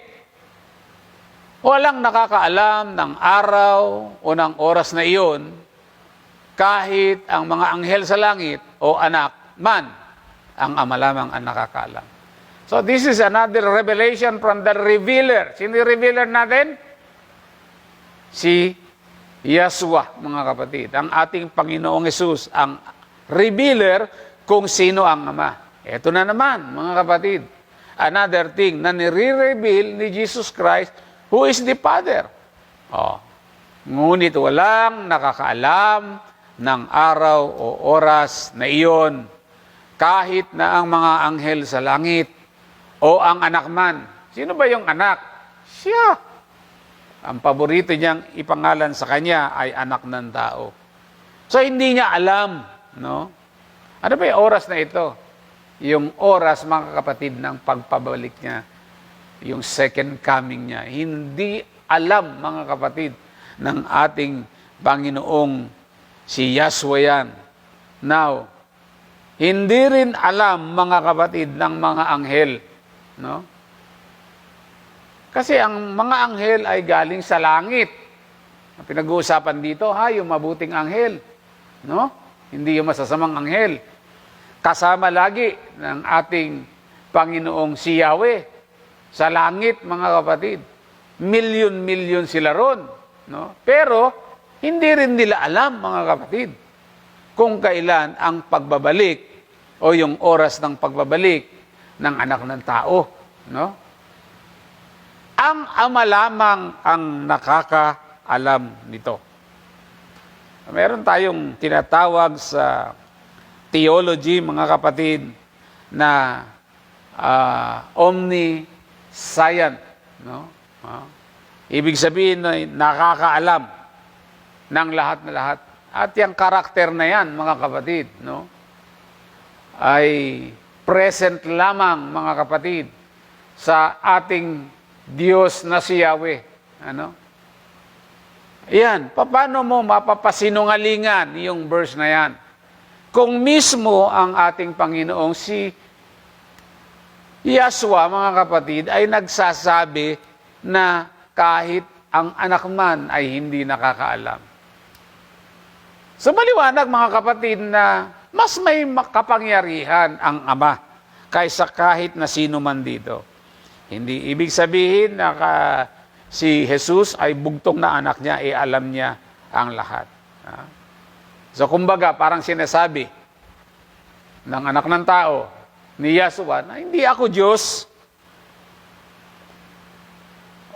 walang nakakaalam ng araw o ng oras na iyon, kahit ang mga anghel sa langit o anak man, ang Ama lamang ang nakakaalam. So this is another revelation from the revealer. Sino yung revealer natin? Si Yeshua, mga kapatid. Ang ating Panginoong Hesus, ang revealer kung sino ang Ama. Ito na naman, mga kapatid. Another thing na nire-reveal ni Jesus Christ, who is the Father. Ngunit walang nakakaalam ng araw o oras na iyon, kahit na ang mga anghel sa langit o ang anak man. Sino ba yung anak? Siya. Ang paborito niyang ipangalan sa kanya ay anak ng tao. So hindi niya alam, no? Ano ba yung oras na ito? Yung oras, mga kapatid, ng pagpabalik niya, yung second coming niya. Hindi alam, mga kapatid, ng ating Panginoong si Yahshua yan. Now, hindi rin alam, mga kapatid, ng mga anghel. No? Kasi ang mga anghel ay galing sa langit. Ang pinag-uusapan dito, yung mabuting anghel. No? Hindi yung masasamang anghel. Kasama lagi ng ating Panginoong si Yahweh. Sa langit, mga kapatid. Milyon-milyon sila ron. No? Pero, hindi rin nila alam, mga kapatid, kung kailan ang pagbabalik o yung oras ng pagbabalik ng anak ng tao. No? Ang Ama lamang ang nakakaalam nito. Meron tayong tinatawag sa theology, mga kapatid, na omniscient. No? Ibig sabihin na nakakaalam ng lahat na lahat. At yung karakter na yan, mga kapatid, no, ay present lamang, mga kapatid, sa ating Diyos na si Yahweh. Ano? Yan, paano mo mapapasinungalingan yung verse na yan? Kung mismo ang ating Panginoong si Yahshua, mga kapatid, ay nagsasabi na kahit ang anak man ay hindi nakakaalam. So maliwanag, mga kapatid, na mas may makapangyarihan ang Ama kaysa kahit na sino man dito. Hindi ibig sabihin na si Jesus ay bugtong na anak niya, alam niya ang lahat. So kumbaga, parang sinasabi ng anak ng tao, ni Yahshua, na hindi ako Diyos.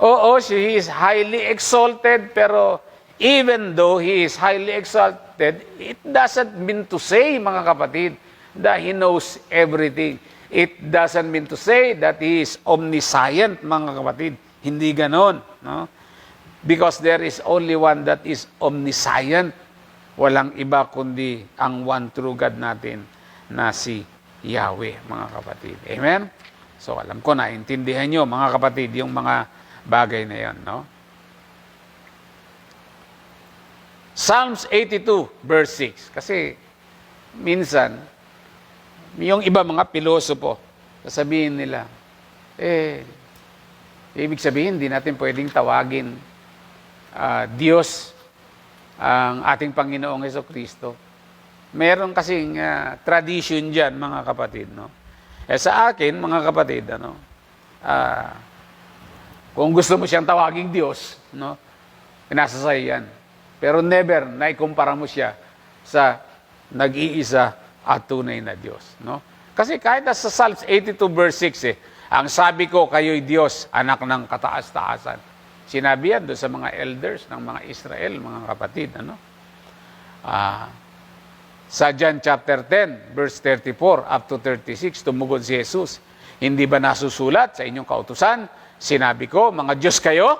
Oo, he is highly exalted, pero even though he is highly exalted, it doesn't mean to say, mga kapatid, that he knows everything. It doesn't mean to say that he is omniscient, mga kapatid. Hindi ganon. No? Because there is only one that is omniscient. Walang iba kundi ang one true God natin na si Yahweh, mga kapatid. Amen? So alam ko, naintindihan nyo, mga kapatid, yung mga bagay na yan. No? Psalms 82, verse 6. Kasi minsan, yung iba mga pilosopo, sasabihin nila, ibig sabihin, hindi natin pwedeng tawagin Diyos ang ating Panginoong Hesukristo. Meron kasing tradition dyan, mga kapatid. No? Sa akin, mga kapatid, kung gusto mo siyang tawaging Diyos, no, nasa sa'yo yan. Pero never naikumpara mo siya sa nag-iisa at tunay na Diyos. No? Kasi kahit sa Psalms 82 verse 6, ang sabi ko, kayo'y Diyos, anak ng kataas-taasan. Sinabi yan doon sa mga elders ng mga Israel, mga kapatid. Ano? Sa John chapter 10, verse 34 up to 36, tumugon si Jesus, hindi ba nasusulat sa inyong kautusan? Sinabi ko, mga Diyos kayo,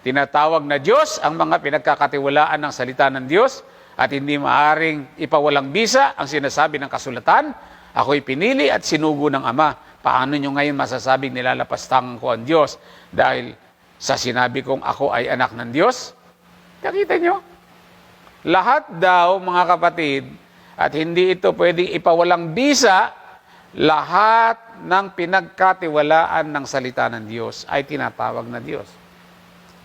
tinatawag na Diyos ang mga pinagkakatiwalaan ng salita ng Diyos at hindi maaring ipawalang bisa ang sinasabi ng kasulatan. Ako'y pinili at sinugo ng Ama. Paano nyo ngayon masasabing nilalapastangan ko ang Diyos dahil sa sinabi kong ako ay anak ng Diyos? Nakita nyo? Lahat daw, mga kapatid, at hindi ito pwedeng ipawalang bisa, lahat ng pinagkatiwalaan ng salita ng Diyos ay tinatawag na Diyos.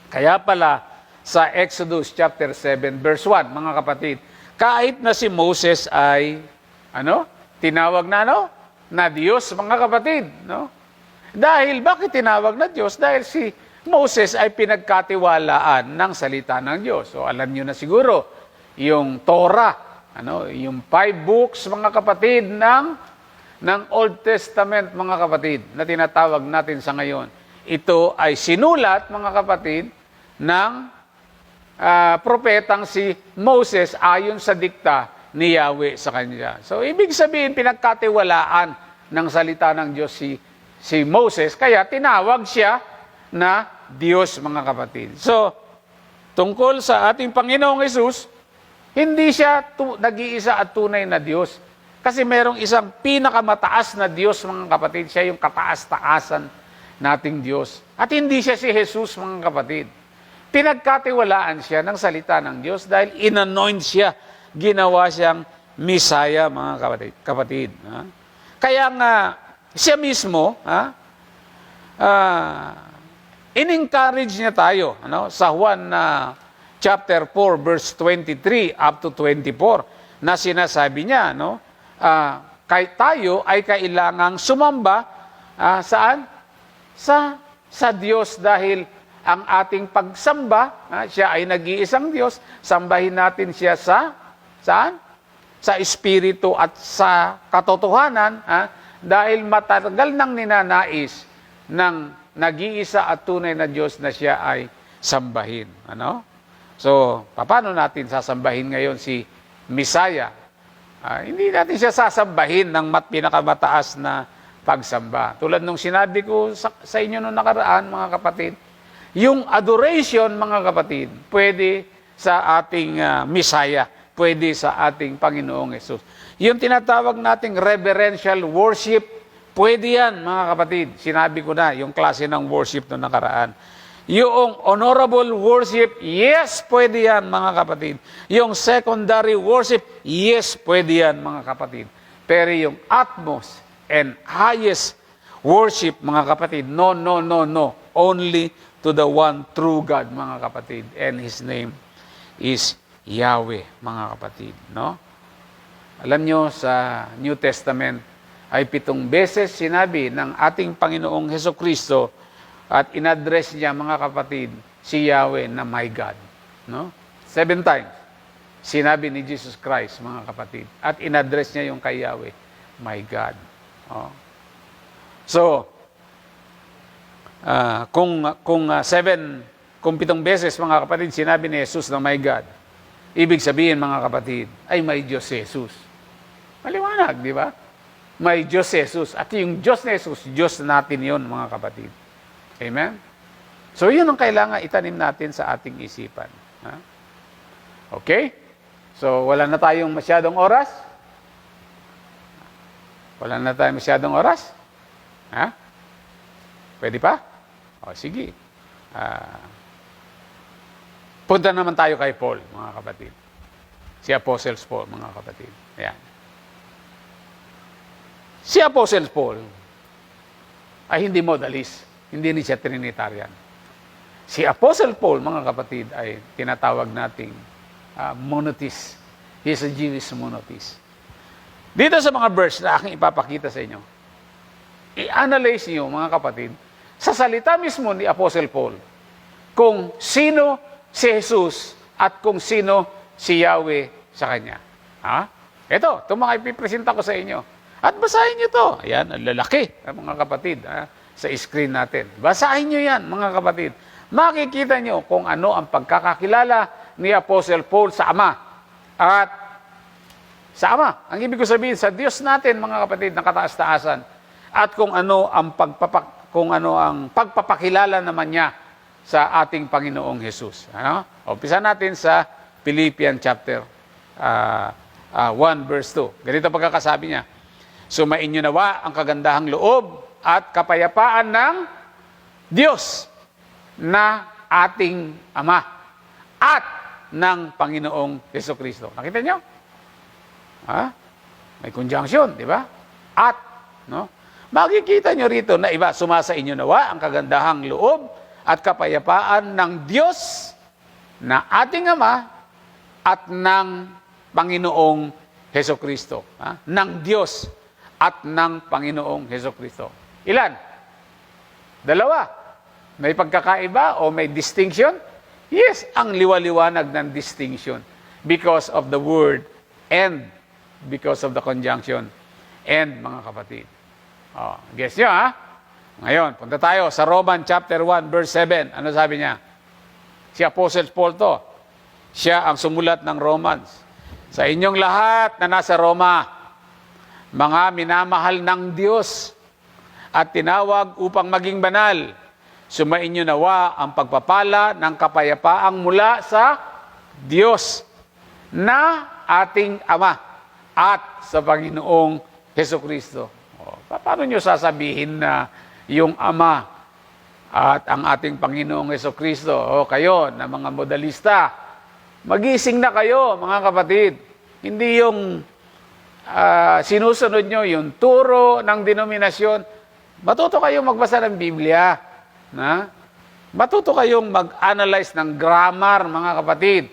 Kaya pala, sa Exodus chapter 7, verse 1, mga kapatid, kahit na si Moses ay, tinawag na Diyos, mga kapatid, no? Dahil, bakit tinawag na Diyos? Dahil si Moses ay pinagkatiwalaan ng salita ng Diyos. So, alam nyo na siguro, yung Torah, yung 5 books, mga kapatid, ng Old Testament, mga kapatid, na tinatawag natin sa ngayon. Ito ay sinulat, mga kapatid, ng propetang si Moses ayon sa dikta ni Yahweh sa kanya. So, ibig sabihin, pinagkatiwalaan ng salita ng Diyos si Moses, kaya tinawag siya na Diyos, mga kapatid. So, tungkol sa ating Panginoong Hesus, hindi siya nag-iisa at tunay na Diyos. Kasi merong isang pinakamataas na Diyos, mga kapatid. Siya yung kataas-taasan nating Diyos. At hindi siya si Jesus, mga kapatid. Pinagkatiwalaan siya ng salita ng Diyos dahil inanoint siya. Ginawa siyang Messiah, mga kapatid. Kaya nga, siya mismo, in-encourage niya tayo sa Juan chapter 4, verse 23 up to 24, na sinasabi niya, tayo ay kailangang sumamba, saan? Sa Diyos, dahil ang ating pagsamba, siya ay nag-iisang Diyos, sambahin natin siya saan? Sa Espiritu at sa katotohanan, dahil matagal nang ninanais ng nag-iisa at tunay na Diyos na siya ay sambahin. So, paano natin sasambahin ngayon si Messiah? Hindi natin siya sasambahin ng pinakamataas na pagsamba. Tulad nung sinabi ko sa inyo noong nakaraan, mga kapatid, yung adoration, mga kapatid, pwede sa ating Messiah, pwede sa ating Panginoong Hesus. Yung tinatawag nating reverential worship, pwede yan, mga kapatid. Sinabi ko na, yung klase ng worship noong nakaraan. Yung honorable worship, yes, pwede yan, mga kapatid. Yung secondary worship, yes, pwede yan, mga kapatid. Pero yung utmost and highest worship, mga kapatid, no. Only to the one true God, mga kapatid. And His name is Yahweh, mga kapatid. Alam nyo, sa New Testament, ay 7 beses sinabi ng ating Panginoong Hesukristo at in-address niya, mga kapatid, si Yahweh na my God. 7 times. Sinabi ni Jesus Christ, mga kapatid. At in-address niya yung kay Yahweh, my God. So, kung 7 beses, mga kapatid, sinabi ni Jesus na my God, ibig sabihin, mga kapatid, ay may Diyos si Jesus. Maliwanag, di ba? May Diyos si Jesus. At yung Diyos ni Jesus, Diyos natin yun, mga kapatid. Amen? So, yun ang kailangan itanim natin sa ating isipan. Okay? So, wala na tayong masyadong oras? Wala na tayong masyadong oras? Pwede pa? O, sige. Punta naman tayo kay Paul, mga kapatid. Si Apostle Paul, mga kapatid. Ayan. Si Apostle Paul ay hindi modalist. Hindi ni siya Trinitarian. Si Apostle Paul, mga kapatid, ay tinatawag nating monotheist. He is a Jewish monotheist. Dito sa mga verse na aking ipapakita sa inyo, i-analyze niyo, mga kapatid, sa salita mismo ni Apostle Paul, kung sino si Jesus at kung sino si Yahweh sa kanya. Ito mga ipipresenta ko sa inyo. At basahin niyo to. Ayan, ang lalaki, mga kapatid, sa screen natin. Basahin niyo yan, mga kapatid. makikita nyo kung ano ang pagkakakilala ni Apostle Paul sa Ama. At sa Ama, ang ibig ko sabihin, sa Diyos natin, mga kapatid, na kataas-taasan. At kung ano ang pagpapakilala naman niya sa ating Panginoong Jesus. Ano? Umpisa natin sa Philippians chapter 1 verse 2. Ganito pagkakasabi niya. Sumainyo nawa ang kagandahang loob at kapayapaan ng Diyos na ating Ama at ng Panginoong Jesucristo. Nakita niyo? Ha? May conjunction, di ba? At, no? Makikita nyo rito na iba, sumasa inyo nawa ang kagandahang loob at kapayapaan ng Diyos na ating Ama at ng Panginoong Jesucristo. Ng Diyos at ng Panginoong Jesucristo. Ilan? Dalawa. May pagkakaiba o may distinction? Yes, ang liwaliwanag ng distinction because of the word and because of the conjunction and, mga kapatid. Guess nyo, ha? Ngayon, punta tayo sa Roman chapter 1 verse 7. Ano sabi niya? Si Apostle Paul to. Siya ang sumulat ng Romans. Sa inyong lahat na nasa Roma, mga minamahal ng Diyos at tinawag upang maging banal, sumainyo nawa ang pagpapala ng kapayapaang mula sa Diyos na ating Ama at sa Panginoong Jesucristo. Paano nyo sasabihin na yung Ama at ang ating Panginoong Jesucristo, kayo na mga modalista, magising na kayo, mga kapatid. Hindi yung sinusunod nyo yung turo ng denominasyon. Matuto kayong magbasa ng Biblia. Matuto kayong mag-analyze ng grammar, mga kapatid.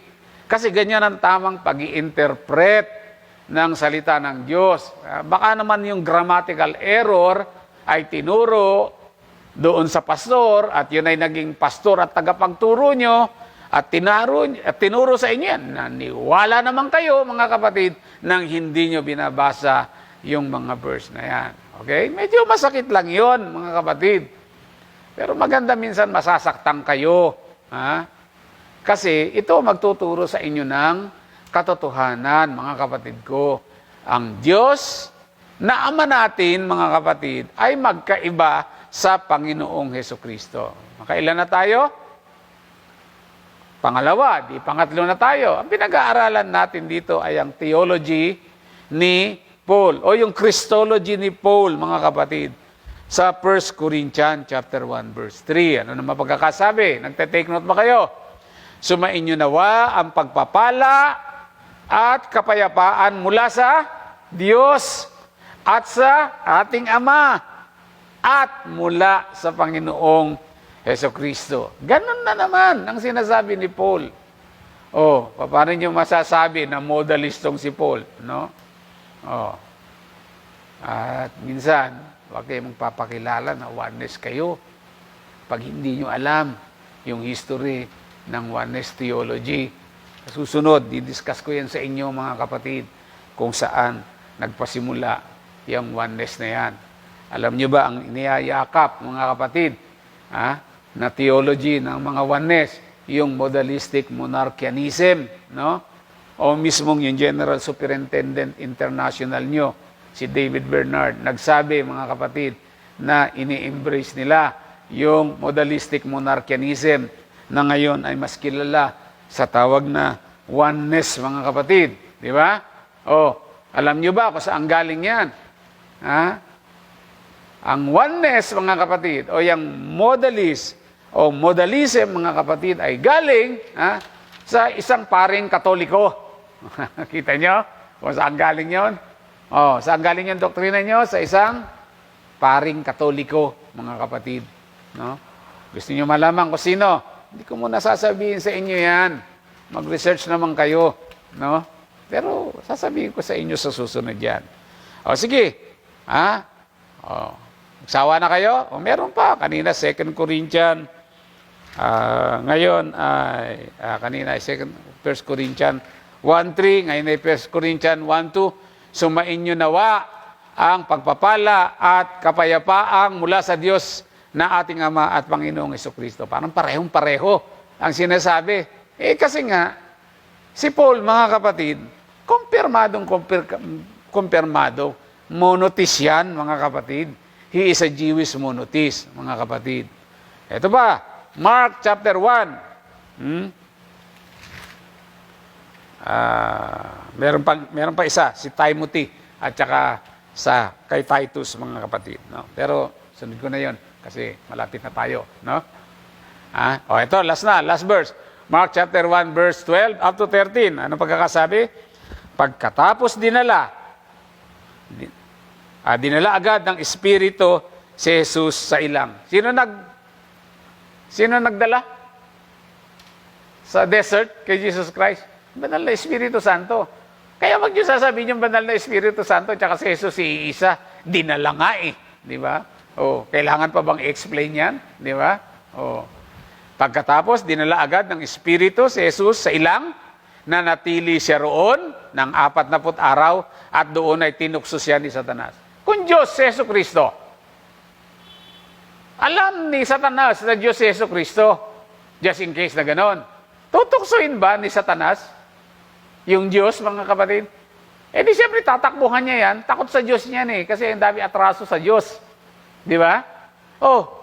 Kasi ganyan ang tamang pag-i-interpret ng salita ng Diyos. Baka naman yung grammatical error ay tinuro doon sa pastor at yun ay naging pastor at tagapagturo nyo at tinuro sa inyo yan. Naniwala naman kayo, mga kapatid, nang hindi nyo binabasa yung mga verse na yan. Okay? Medyo masakit lang yon, mga kapatid. Pero maganda minsan masasaktan kayo. Kasi ito magtuturo sa inyo ng katotohanan, mga kapatid ko. Ang Diyos na Ama natin, mga kapatid, ay magkaiba sa Panginoong Jesucristo. Makailan na tayo? Pangalawa, pangatlo na tayo. Ang pinag-aaralan natin dito ay ang theology ni Paul o yung Christology ni Paul, mga kapatid, sa 1 Corinthians chapter 1 verse 3. Ano naman pagkakasabi? Nagte-take note ba kayo? Sumainyo nawa ang pagpapala at kapayapaan mula sa Diyos at sa ating Ama at mula sa Panginoong Jesucristo. Ganun na naman ang sinasabi ni Paul. Paano nyo masasabi na modalistong si Paul? No? At minsan, huwag kayong magpapakilala na oneness kayo pag hindi nyo alam yung history ng oneness theology. Susunod, didiscuss ko yan sa inyo, mga kapatid, kung saan nagpasimula yung oneness na yan. Alam nyo ba ang iniyayakap, mga kapatid, na theology ng mga oneness, yung modalistic monarchianism, no? O mismong yung General Superintendent International nyo, si David Bernard, nagsabi, mga kapatid, na ini-embrace nila yung modalistic monarchianism na ngayon ay mas kilala sa tawag na oneness, mga kapatid. Di ba? Alam nyo ba kung saan galing yan? Ang oneness, mga kapatid, o yung modalist, o modalism, mga kapatid, ay galing sa isang paring Katoliko. Kita nyo? Kung saan galing yon? Saan galing yung doktrina nyo? Sa isang paring Katoliko, mga kapatid. No? Gusto nyo malaman kung sino? Hindi ko muna sasabihin sa inyo yan. Mag-research naman kayo. No? Pero sasabihin ko sa inyo sa susunod yan. Sige. Nagsawa na kayo? Meron pa. Kanina 2 Corinthians. Ngayon ay kanina ay 1 Corinthians 1:3. Ngayon ay 1 Corinthians 1:2. Sumainyo nawa ang pagpapala at kapayapaang mula sa Diyos na ating Ama at Panginoong Jesucristo. Parang parehong-pareho ang sinasabi. Kasi nga, si Paul, mga kapatid, kumpirmado, monotheist yan, mga kapatid. He is a Jewish monotheist, mga kapatid. Ito ba? Mark chapter 1. Meron pa isa, si Timothy, at saka kay Titus, mga kapatid. No? Pero sunod ko na yon kasi malapit na tayo. No? Ito, last verse. Mark chapter 1, verse 12 up to 13. Ano pagkakasabi? Pagkatapos dinala agad ng Espiritu si Jesus sa ilang. Sino nagdala? Sa desert kay Jesus Christ? Banal na Espiritu Santo. Kaya wag niyo sasabihin yung banal na Espiritu Santo tsaka si Jesus iisa. Dinala nga eh. Di ba? Kailangan pa bang i-explain yan? Di ba? Pagkatapos, dinala agad ng Espiritu si Jesus sa ilang, na natili siya roon ng 40 araw at doon ay tinukso siya ni Satanas. Kung Diyos si Jesu Kristo, alam ni Satanas na Diyos si Jesu Kristo, just in case na ganon, tutuksoin ba ni Satanas yung Diyos, mga kapatid? Di siyempre tatakbuhan niya yan. Takot sa Diyos niyan kasi ang dami atraso sa Diyos. Di ba?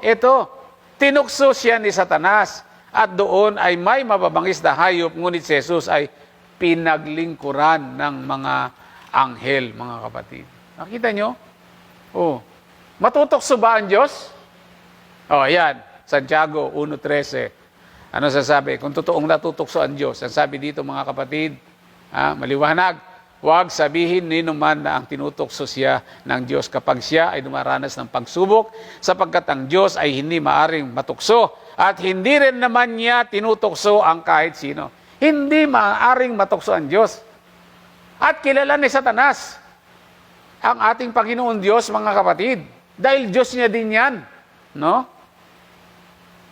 Ito. Tinukso siya ni Satanas at doon ay may mababangis na hayop, ngunit si Jesus ay pinaglingkuran ng mga anghel, mga kapatid. Nakita nyo? Matutokso ba ang Diyos? Yan. Santiago 1:13. Ano sasabi? Kung totoong natutokso ang Diyos, ang sabi dito, mga kapatid, maliwanag, huwag sabihin ninuman na ang tinutokso siya ng Diyos kapag siya ay dumaranas ng pagsubok, sapagkat ang Diyos ay hindi maaring matukso at hindi rin naman niya tinutokso ang kahit sino. Hindi maaring matukso ang Diyos. At kilala ni Satanas ang ating Panginoon Diyos, mga kapatid, dahil Diyos niya din yan. No?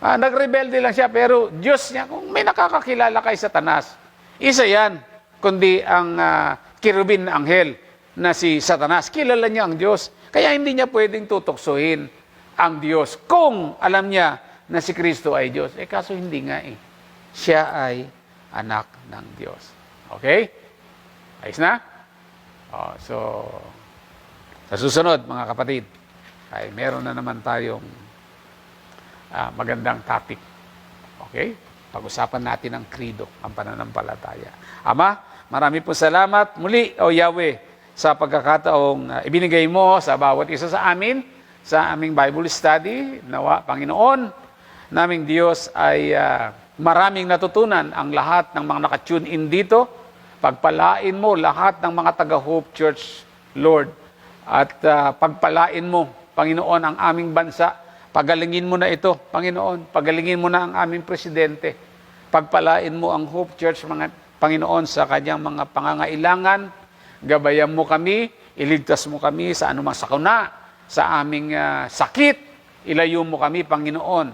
Nagrebelde lang siya, pero Diyos niya, kung may nakakakilala kay Satanas, isa yan, kundi ang kirubin na anghel na si Satanas. Kilala niya ang Diyos. Kaya hindi niya pwedeng tutuksohin ang Diyos kung alam niya na si Kristo ay Diyos. Kaso hindi nga Siya ay anak ng Diyos. Okay? Ayos na? So, sa susunod, mga kapatid, ay meron na naman tayong magandang topic. Okay? Pag-usapan natin ang krido, ang pananampalataya. Ama, marami po salamat muli, O Yahweh, sa pagkakataong ibinigay mo sa bawat isa sa amin, sa aming Bible study. Nawa, Panginoon, naming Diyos ay maraming natutunan ang lahat ng mga nakatune in dito. Pagpalain mo lahat ng mga taga-Hope Church, Lord. At pagpalain mo, Panginoon, ang aming bansa. Pagalingin mo na ito, Panginoon. Pagalingin mo na ang aming presidente. Pagpalain mo ang Hope Church, Panginoon, sa kanyang mga pangangailangan. Gabayan mo kami, iligtas mo kami sa anumang sakuna, sa aming sakit. Ilayo mo kami, Panginoon.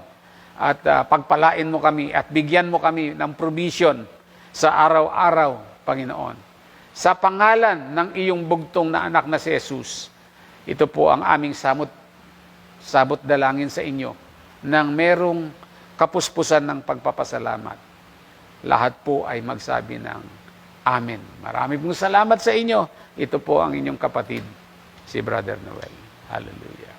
At pagpalain mo kami at bigyan mo kami ng provision sa araw-araw, Panginoon. Sa pangalan ng iyong bugtong na anak na si Jesus, ito po ang aming sabot dalangin sa inyo nang merong kapuspusan ng pagpapasalamat. Lahat po ay magsabi ng Amen. Marami pong salamat sa inyo. Ito po ang inyong kapatid, si Brother Noel. Hallelujah.